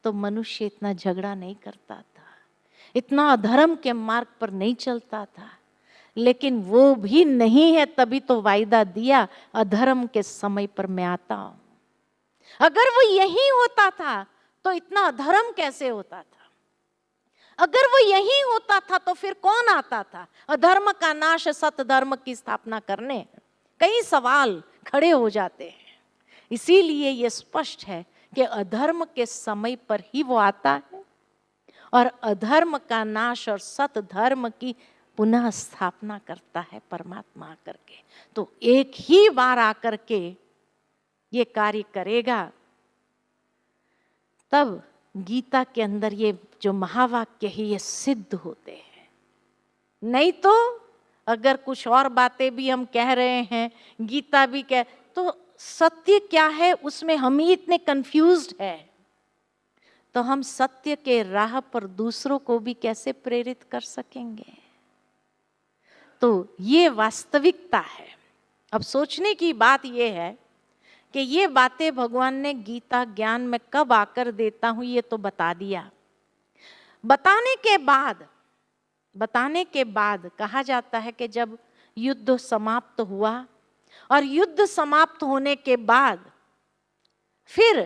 तो मनुष्य इतना झगड़ा नहीं करता था, इतना अधर्म के मार्ग पर नहीं चलता था। लेकिन वो भी नहीं है, तभी तो वायदा दिया, अधर्म के समय पर मैं आता हूं। अगर वो यही होता था तो इतना अधर्म कैसे होता था? अगर वो यही होता था तो फिर कौन आता था अधर्म का नाश सत धर्म की स्थापना करने? कई सवाल खड़े हो जाते हैं। इसीलिए ये स्पष्ट है कि अधर्म के समय पर ही वो आता है और अधर्म का नाश और सत धर्म की पुनः स्थापना करता है परमात्मा आकर के। तो एक ही बार आकर के ये कार्य करेगा, तब गीता के अंदर ये जो महावाक्य है ये सिद्ध होते हैं। नहीं तो अगर कुछ और बातें भी हम कह रहे हैं, गीता भी कह, तो सत्य क्या है उसमें हम ही इतने कंफ्यूज्ड है, तो हम सत्य के राह पर दूसरों को भी कैसे प्रेरित कर सकेंगे? तो ये वास्तविकता है। अब सोचने की बात ये है कि ये बातें भगवान ने गीता ज्ञान में कब आकर देता हूं ये तो बता दिया। बताने के बाद कहा जाता है कि जब युद्ध समाप्त हुआ और युद्ध समाप्त होने के बाद फिर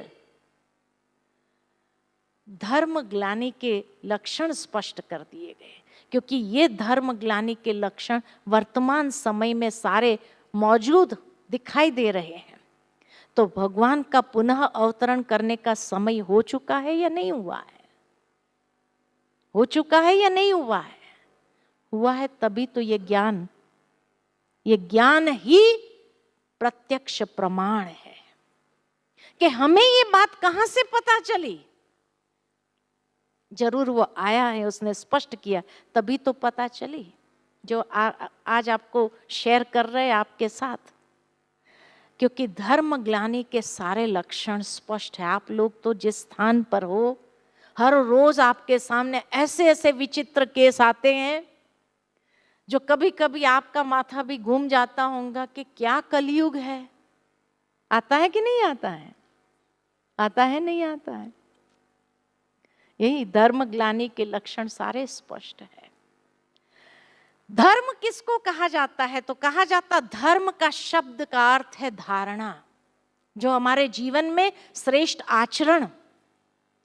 धर्म ग्लानि के लक्षण स्पष्ट कर दिए गए, क्योंकि ये धर्म ग्लानि के लक्षण वर्तमान समय में सारे मौजूद दिखाई दे रहे हैं। तो भगवान का पुनः अवतरण करने का समय हो चुका है या नहीं हुआ है? हो चुका है या नहीं हुआ है? हुआ है, तभी तो ये ज्ञान ही प्रत्यक्ष प्रमाण है। कि हमें ये बात कहां से पता चली? जरूर वो आया है, उसने स्पष्ट किया, तभी तो पता चली, जो आज आपको शेयर कर रहे हैं आपके साथ। क्योंकि धर्म ग्लानि के सारे लक्षण स्पष्ट है। आप लोग तो जिस स्थान पर हो, हर रोज आपके सामने ऐसे ऐसे विचित्र केस आते हैं जो कभी कभी आपका माथा भी घूम जाता होगा कि क्या कलयुग है। आता है कि नहीं आता है? आता है नहीं आता है? यही धर्म ग्लानि के लक्षण सारे स्पष्ट है। धर्म किसको कहा जाता है? तो कहा जाता धर्म का शब्द का अर्थ है धारणा, जो हमारे जीवन में श्रेष्ठ आचरण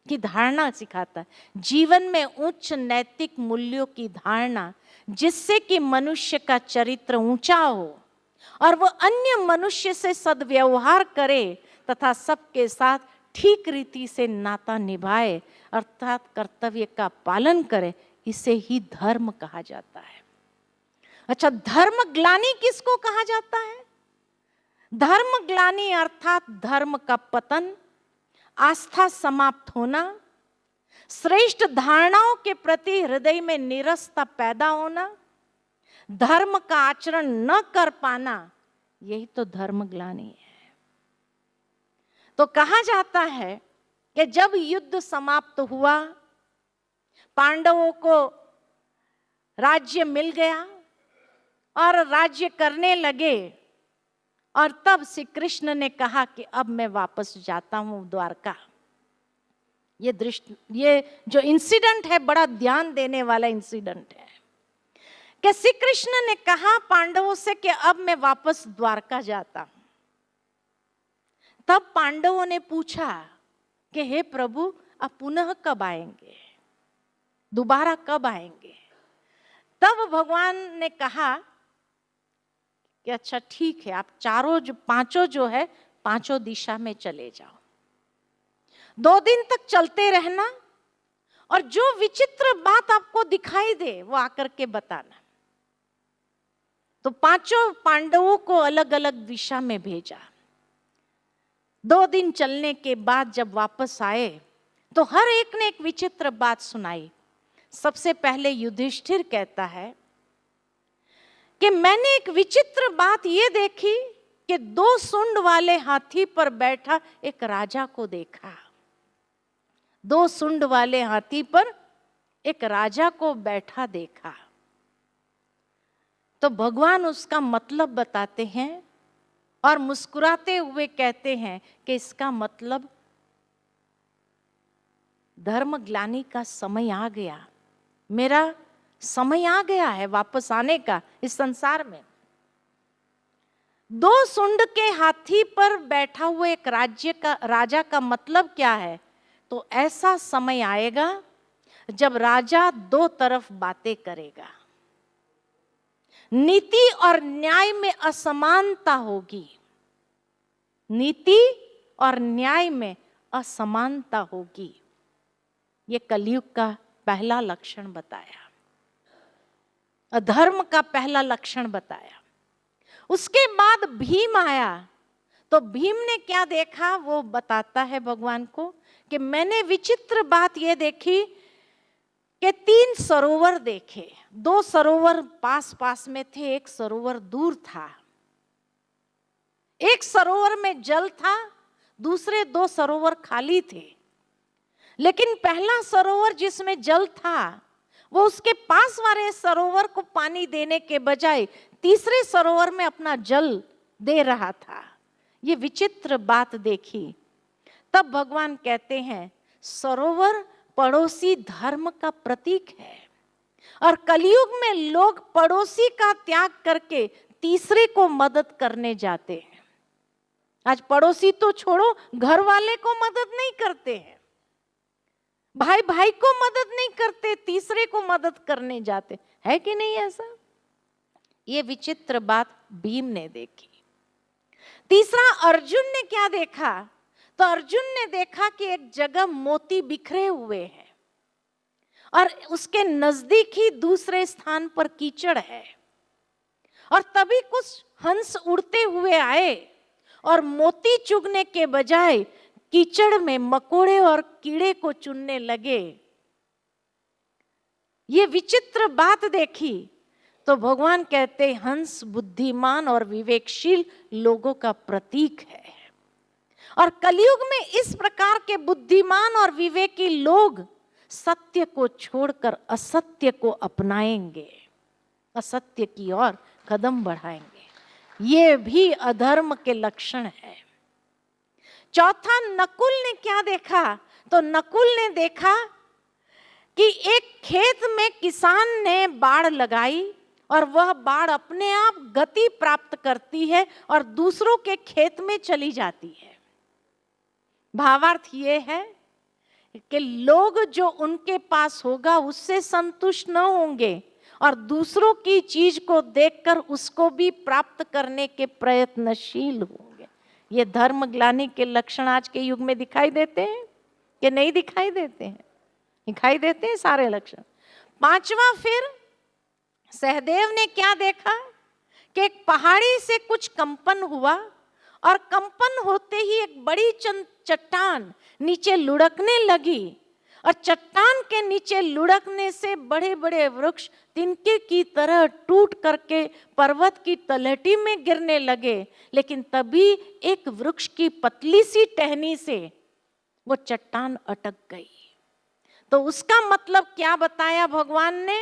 की धारणा सिखाता है, जीवन में उच्च नैतिक मूल्यों की धारणा, जिससे कि मनुष्य का चरित्र ऊंचा हो और वह अन्य मनुष्य से सद्व्यवहार करे तथा सबके साथ ठीक रीति से नाता निभाए, अर्थात कर्तव्य का पालन करे। इसे ही धर्म कहा जाता है। अच्छा, धर्म ग्लानि किसको कहा जाता है? धर्म ग्लानि अर्थात धर्म का पतन, आस्था समाप्त होना, श्रेष्ठ धारणाओं के प्रति हृदय में निरसता पैदा होना, धर्म का आचरण न कर पाना, यही तो धर्म ग्लानि है। तो कहा जाता है कि जब युद्ध समाप्त हुआ, पांडवों को राज्य मिल गया और राज्य करने लगे, और तब श्री कृष्ण ने कहा कि अब मैं वापस जाता हूं द्वारका। ये जो इंसिडेंट है बड़ा ध्यान देने वाला इंसिडेंट है कि श्री कृष्ण ने कहा पांडवों से कि अब मैं वापस द्वारका जाता हूं। तब पांडवों ने पूछा कि हे प्रभु, आप पुनः कब आएंगे? दोबारा कब आएंगे? तब भगवान ने कहा कि अच्छा ठीक है, आप पांचों जो है, पांचों दिशा में चले जाओ, 2 दिन तक चलते रहना, और जो विचित्र बात आपको दिखाई दे वो आकर के बताना। तो पांचों पांडवों को अलग अलग दिशा में भेजा। 2 दिन चलने के बाद जब वापस आए तो हर एक ने एक विचित्र बात सुनाई। सबसे पहले युधिष्ठिर कहता है कि मैंने एक विचित्र बात ये देखी कि 2 सूंड वाले हाथी पर बैठा एक राजा को देखा। 2 सूंड वाले हाथी पर एक राजा को बैठा देखा। तो भगवान उसका मतलब बताते हैं और मुस्कुराते हुए कहते हैं कि इसका मतलब धर्म ग्लानि का समय आ गया, मेरा समय आ गया है वापस आने का इस संसार में। 2 सूंड के हाथी पर बैठा हुआ एक राजा का मतलब क्या है? तो ऐसा समय आएगा जब राजा 2 तरफ बातें करेगा, नीति और न्याय में असमानता होगी, नीति और न्याय में असमानता होगी। ये कलयुग का पहला लक्षण बताया, अधर्म का पहला लक्षण बताया। उसके बाद भीम आया, तो भीम ने क्या देखा वो बताता है भगवान को कि मैंने विचित्र बात ये देखी कि 3 सरोवर देखे। 2 सरोवर पास पास में थे, एक सरोवर दूर था। एक सरोवर में जल था, दूसरे 2 सरोवर खाली थे। लेकिन पहला सरोवर जिसमें जल था वो उसके पास वाले सरोवर को पानी देने के बजाय तीसरे सरोवर में अपना जल दे रहा था। ये विचित्र बात देखी। तब भगवान कहते हैं सरोवर पड़ोसी धर्म का प्रतीक है और कलयुग में लोग पड़ोसी का त्याग करके तीसरे को मदद करने जाते हैं। आज पड़ोसी तो छोड़ो, घर वाले को मदद नहीं करते हैं, भाई भाई को मदद नहीं करते, तीसरे को मदद करने जाते है कि नहीं ऐसा? ये विचित्र बात भीम ने देखी। तीसरा अर्जुन ने क्या देखा? तो अर्जुन ने देखा कि एक जगह मोती बिखरे हुए हैं और उसके नजदीक ही दूसरे स्थान पर कीचड़ है और तभी कुछ हंस उड़ते हुए आए और मोती चुगने के बजाय कीचड़ में मकोड़े और कीड़े को चुनने लगे। ये विचित्र बात देखी तो भगवान कहते हंस बुद्धिमान और विवेकशील लोगों का प्रतीक है और कलयुग में इस प्रकार के बुद्धिमान और विवेकी लोग सत्य को छोड़कर असत्य को अपनाएंगे, असत्य की ओर कदम बढ़ाएंगे। ये भी अधर्म के लक्षण है। चौथा, नकुल ने क्या देखा? तो नकुल ने देखा कि एक खेत में किसान ने बाड़ लगाई और वह बाड़ अपने आप गति प्राप्त करती है और दूसरों के खेत में चली जाती है। भावार्थ ये है कि लोग जो उनके पास होगा उससे संतुष्ट न होंगे और दूसरों की चीज को देखकर उसको भी प्राप्त करने के प्रयत्नशील होंगे। ये धर्म ग्लानि के लक्षण आज के युग में दिखाई देते हैं कि नहीं दिखाई देते हैं? दिखाई देते हैं सारे लक्षण। 5वां, फिर सहदेव ने क्या देखा कि एक पहाड़ी से कुछ कंपन हुआ और कंपन होते ही एक बड़ी चट्टान नीचे लुढ़कने लगी और चट्टान के नीचे लुढ़कने से बड़े बड़े वृक्ष तिनके की तरह टूट करके पर्वत की तलहटी में गिरने लगे। लेकिन तभी एक वृक्ष की पतली सी टहनी से वो चट्टान अटक गई। तो उसका मतलब क्या बताया भगवान ने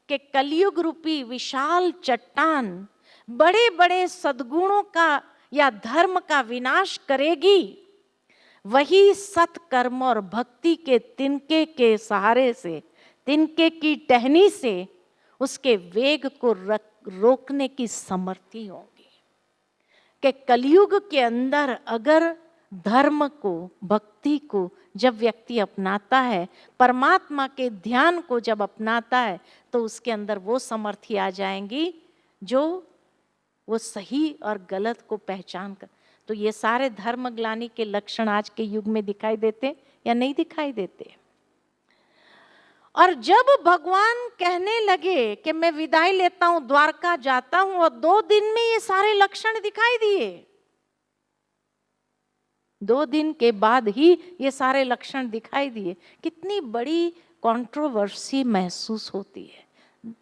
कि कलयुग रूपी विशाल चट्टान बड़े बड़े सद्गुणों का या धर्म का विनाश करेगी। वही सत्कर्म और भक्ति के तिनके के सहारे से, तिनके की टहनी से उसके वेग को रोकने की समर्थी होंगी। कि कलयुग के अंदर अगर धर्म को, भक्ति को जब व्यक्ति अपनाता है, परमात्मा के ध्यान को जब अपनाता है, तो उसके अंदर वो समर्थी आ जाएंगी जो वो सही और गलत को पहचान कर। तो ये सारे धर्म ग्लानि के लक्षण आज के युग में दिखाई देते या नहीं दिखाई देते? और जब भगवान कहने लगे कि मैं विदाई लेता हूं, द्वारका जाता हूं, और 2 दिन में ये सारे लक्षण दिखाई दिए। 2 दिन के बाद ही ये सारे लक्षण दिखाई दिए। कितनी बड़ी कंट्रोवर्सी महसूस होती है।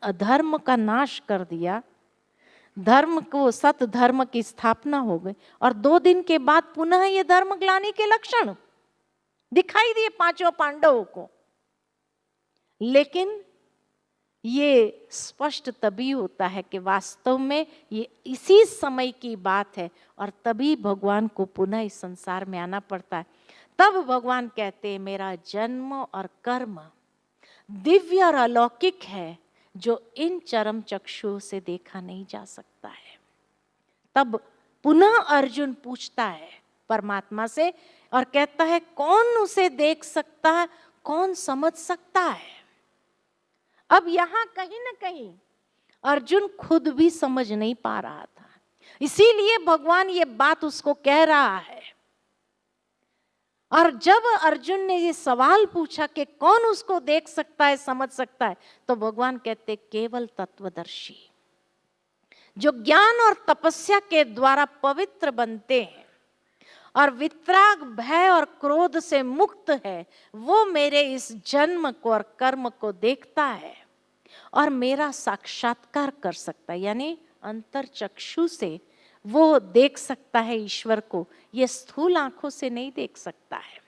अधर्म का नाश कर दिया, धर्म को, सत धर्म की स्थापना हो गई, और 2 दिन के बाद पुनः ये धर्म ग्लानि के लक्षण। दिखाई दिए पांचों पांडवों को, लेकिन ये स्पष्ट तभी होता है कि वास्तव में ये इसी समय की बात है और तभी भगवान को पुनः इस संसार में आना पड़ता है। तब भगवान कहते हैं मेरा जन्म और कर्म दिव्य और अलौकिक है, जो इन चरम चक्षुओं से देखा नहीं जा सकता है। तब पुनः अर्जुन पूछता है परमात्मा से और कहता है कौन उसे देख सकता है, कौन समझ सकता है। अब यहां कहीं ना कहीं अर्जुन खुद भी समझ नहीं पा रहा था, इसीलिए भगवान ये बात उसको कह रहा है। और जब अर्जुन ने ये सवाल पूछा कि कौन उसको देख सकता है, समझ सकता है, तो भगवान कहते केवल तत्वदर्शी, जो ज्ञान और तपस्या के द्वारा पवित्र बनते हैं और वितराग भय और क्रोध से मुक्त है, वो मेरे इस जन्म को और कर्म को देखता है और मेरा साक्षात्कार कर सकता है। यानी अंतर चक्षु से वो देख सकता है ईश्वर को, ये स्थूल आंखों से नहीं देख सकता है।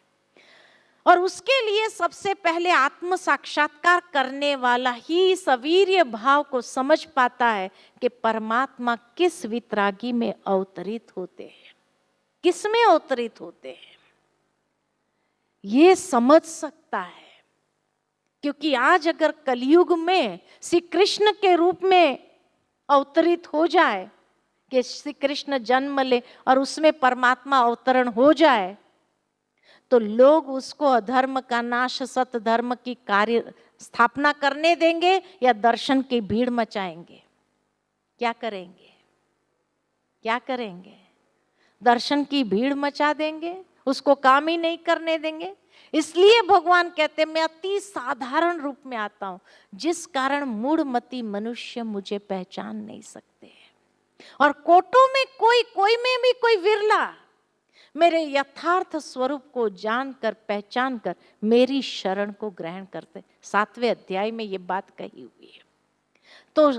और उसके लिए सबसे पहले आत्म साक्षात्कार करने वाला ही इस अवीर्य भाव को समझ पाता है कि परमात्मा किस वितरागी में अवतरित होते हैं, किस में अवतरित होते हैं, ये समझ सकता है। क्योंकि आज अगर कलयुग में श्री कृष्ण के रूप में अवतरित हो जाए, कि श्री कृष्ण जन्म ले और उसमें परमात्मा अवतरण हो जाए, तो लोग उसको अधर्म का नाश सत धर्म की कार्य स्थापना करने देंगे या दर्शन की भीड़ मचाएंगे? क्या करेंगे? क्या करेंगे? दर्शन की भीड़ मचा देंगे, उसको काम ही नहीं करने देंगे। इसलिए भगवान कहते मैं अति साधारण रूप में आता हूं, जिस कारण मूढ़मती मनुष्य मुझे पहचान नहीं सकते। और कोटों में कोई में भी कोई विरला मेरे यथार्थ स्वरूप को जानकर पहचान कर मेरी शरण को ग्रहण करते। 7वें अध्याय में ये बात कही हुई है। तो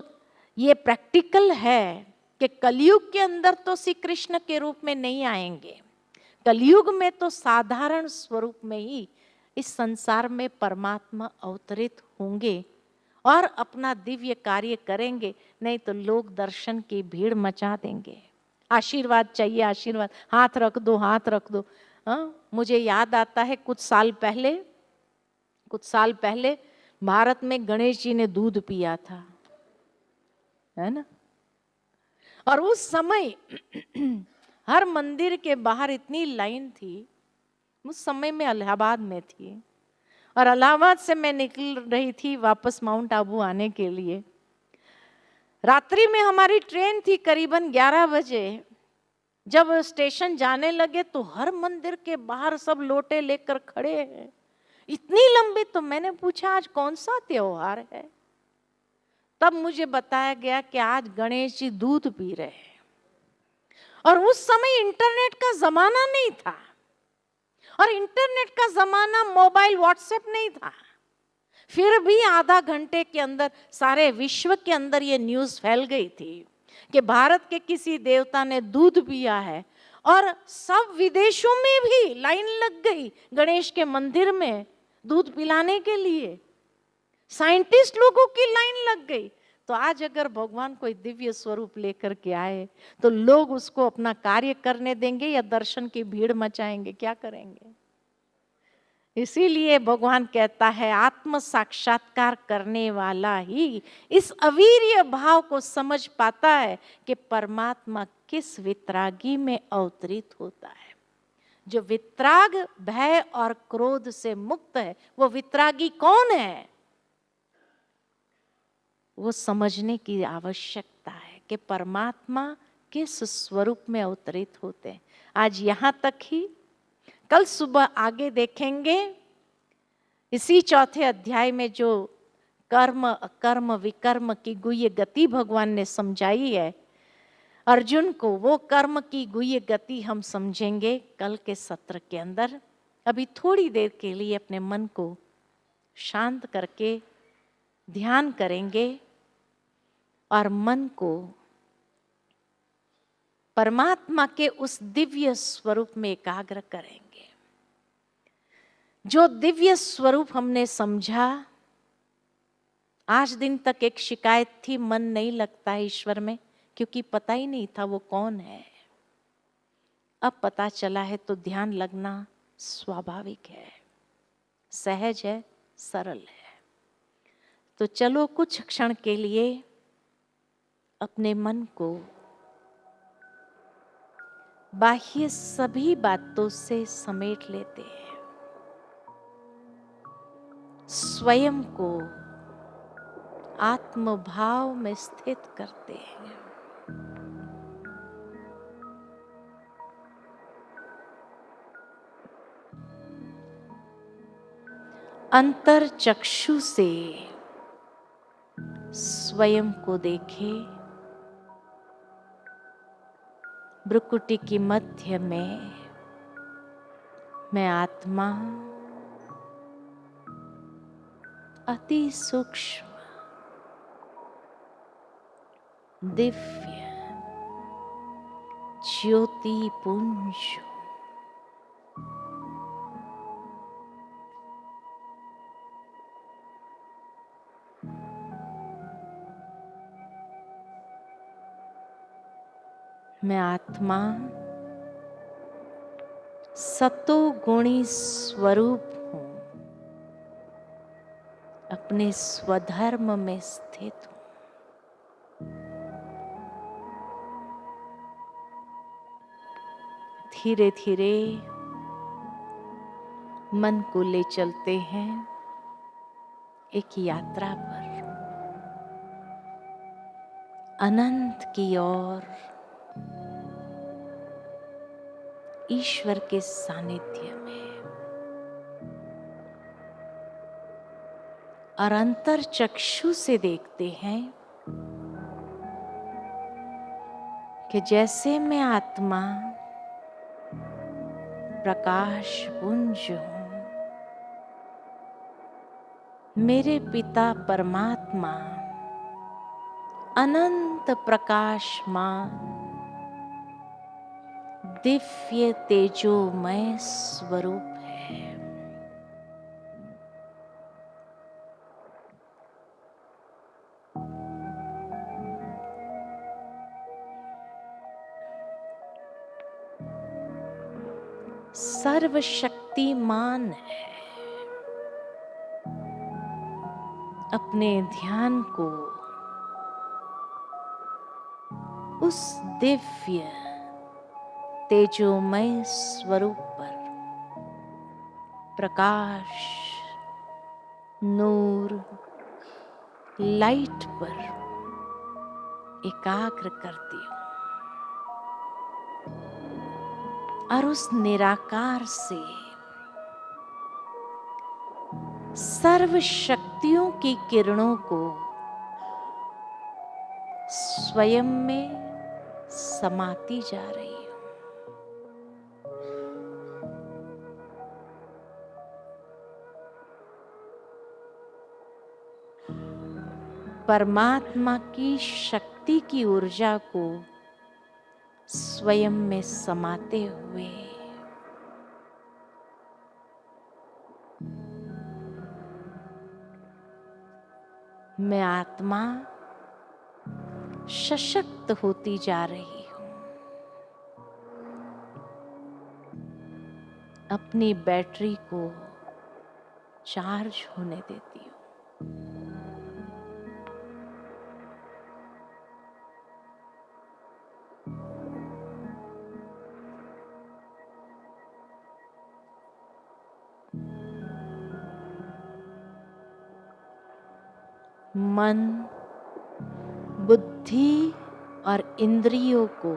ये प्रैक्टिकल है कि कलयुग के अंदर तो श्री कृष्ण के रूप में नहीं आएंगे, कलयुग में तो साधारण स्वरूप में ही इस संसार में परमात्मा अवतरित होंगे और अपना दिव्य कार्य करेंगे, नहीं तो लोग दर्शन की भीड़ मचा देंगे। आशीर्वाद चाहिए, आशीर्वाद, हाथ रख दो, हाथ रख दो। मुझे याद आता है कुछ साल पहले भारत में गणेश जी ने दूध पिया था, है ना। और उस समय हर मंदिर के बाहर इतनी लाइन थी। उस समय में इलाहाबाद में थी और इलाहाबाद से मैं निकल रही थी वापस माउंट आबू आने के लिए। रात्रि में हमारी ट्रेन थी करीबन 11 बजे। जब स्टेशन जाने लगे तो हर मंदिर के बाहर सब लोटे लेकर खड़े हैं, इतनी लंबी। तो मैंने पूछा आज कौन सा त्योहार है? तब मुझे बताया गया कि आज गणेश जी दूध पी रहे हैं। और उस समय इंटरनेट का जमाना नहीं था, और इंटरनेट का जमाना मोबाइल व्हाट्सएप नहीं था। फिर भी आधा घंटे के अंदर सारे विश्व के अंदर ये न्यूज़ फैल गई थी कि भारत के किसी देवता ने दूध पिया है। और सब विदेशों में भी लाइन लग गई गणेश के मंदिर में दूध पिलाने के लिए, साइंटिस्ट लोगों की लाइन लग गई। तो आज अगर भगवान कोई दिव्य स्वरूप लेकर के आए तो लोग उसको अपना कार्य करने देंगे या दर्शन की भीड़ मचाएंगे? क्या करेंगे? इसीलिए भगवान कहता है आत्म साक्षात्कार करने वाला ही इस अवीर्य भाव को समझ पाता है कि परमात्मा किस वितरागी में अवतरित होता है। जो वितराग भय और क्रोध से मुक्त है, वो वितरागी कौन है, वो समझने की आवश्यकता है कि परमात्मा किस स्वरूप में अवतरित होते हैं। आज यहां तक ही, कल सुबह आगे देखेंगे इसी 4थे अध्याय में जो कर्म अकर्म विकर्म की गुह्य गति भगवान ने समझाई है अर्जुन को, वो कर्म की गुह्य गति हम समझेंगे कल के सत्र के अंदर। अभी थोड़ी देर के लिए अपने मन को शांत करके ध्यान करेंगे और मन को परमात्मा के उस दिव्य स्वरूप में एकाग्र करेंगे। जो दिव्य स्वरूप हमने समझा, आज दिन तक एक शिकायत थी, मन नहीं लगता है ईश्वर में, क्योंकि पता ही नहीं था वो कौन है। अब पता चला है तो ध्यान लगना स्वाभाविक है, सहज है, सरल है। तो चलो कुछ क्षण के लिए अपने मन को बाह्य सभी बातों से समेट लेते हैं, स्वयं को आत्मभाव में स्थित करते हैं। अंतर चक्षु से स्वयं को देखे, भ्रुकुटी की मध्य में मैं आत्मा अति सूक्ष्म दिव्य ज्योति पुंज हूं। मैं आत्मा सतोगुणी स्वरूप हूं, अपने स्वधर्म में स्थित हूं। धीरे धीरे मन को ले चलते हैं एक यात्रा पर, अनंत की ओर, ईश्वर के सानिध्य में। और अंतर चक्षु से देखते हैं कि जैसे मैं आत्मा प्रकाश पुंज हूं, मेरे पिता परमात्मा अनंत प्रकाशमान दिव्य तेजोमय स्वरूप है। सर्वशक्तिमान है। अपने ध्यान को उस दिव्य तेजोमय स्वरूप पर, प्रकाश, नूर, लाइट पर एकाग्र करती हूं और उस निराकार से सर्व शक्तियों की किरणों को स्वयं में समाती जा रही हूं। परमात्मा की शक्ति की ऊर्जा को स्वयं में समाते हुए मैं आत्मा सशक्त होती जा रही हूं, अपनी बैटरी को चार्ज होने देती हूं। मन, बुद्धि और इंद्रियों को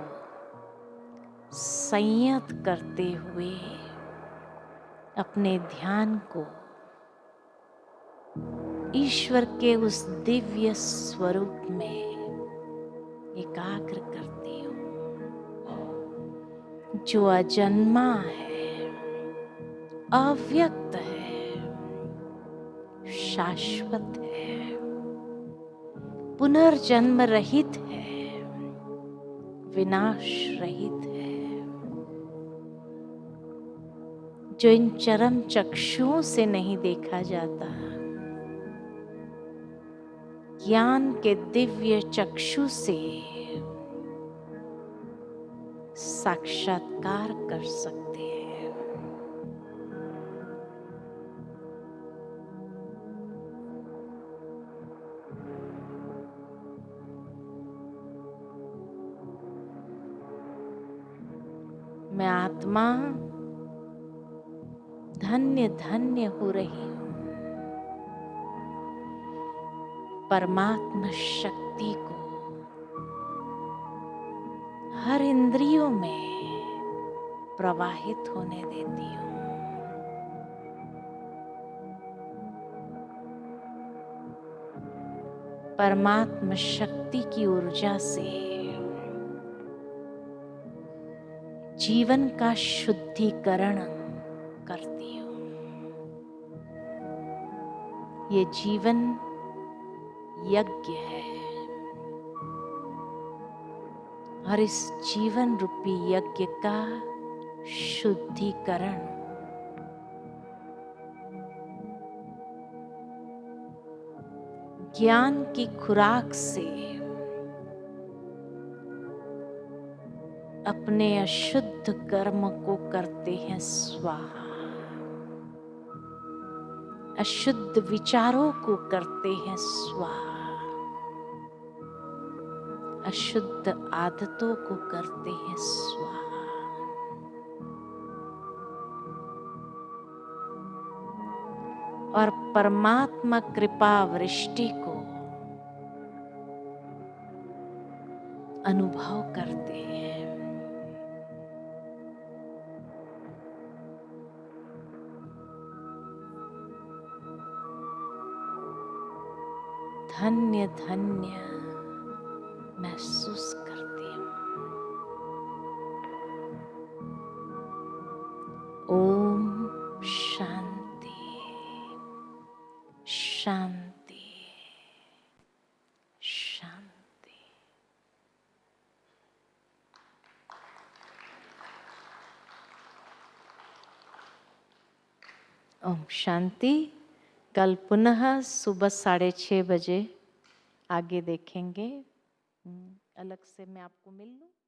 संयत करते हुए अपने ध्यान को ईश्वर के उस दिव्य स्वरूप में एकाग्र करती हूं, जो अजन्मा है, अव्यक्त है, शाश्वत है, पुनर्जन्म रहित है, विनाश रहित है, जो इन चरम चक्षुओं से नहीं देखा जाता, ज्ञान के दिव्य चक्षु से साक्षात्कार कर सकते हैं। मैं आत्मा धन्य धन्य हो रही हूं, परमात्मा शक्ति को हर इंद्रियों में प्रवाहित होने देती हूं। परमात्मा शक्ति की ऊर्जा से जीवन का शुद्धिकरण करती हूं। ये जीवन यज्ञ है और इस जीवन रूपी यज्ञ का शुद्धिकरण ज्ञान की खुराक से अपने अशुद्ध कर्म को करते हैं स्वाहा, अशुद्ध विचारों को करते हैं स्वाहा, अशुद्ध आदतों को करते हैं स्वाहा। और परमात्मा कृपा वृष्टि को अनुभव करते हैं। धन्य धन्य महसूस करती हूँ। ओम शांति शांति शांति। ओम शांति। कल पुनः सुबह 6:30 बजे आगे देखेंगे। अलग से मैं आपको मिल लूं।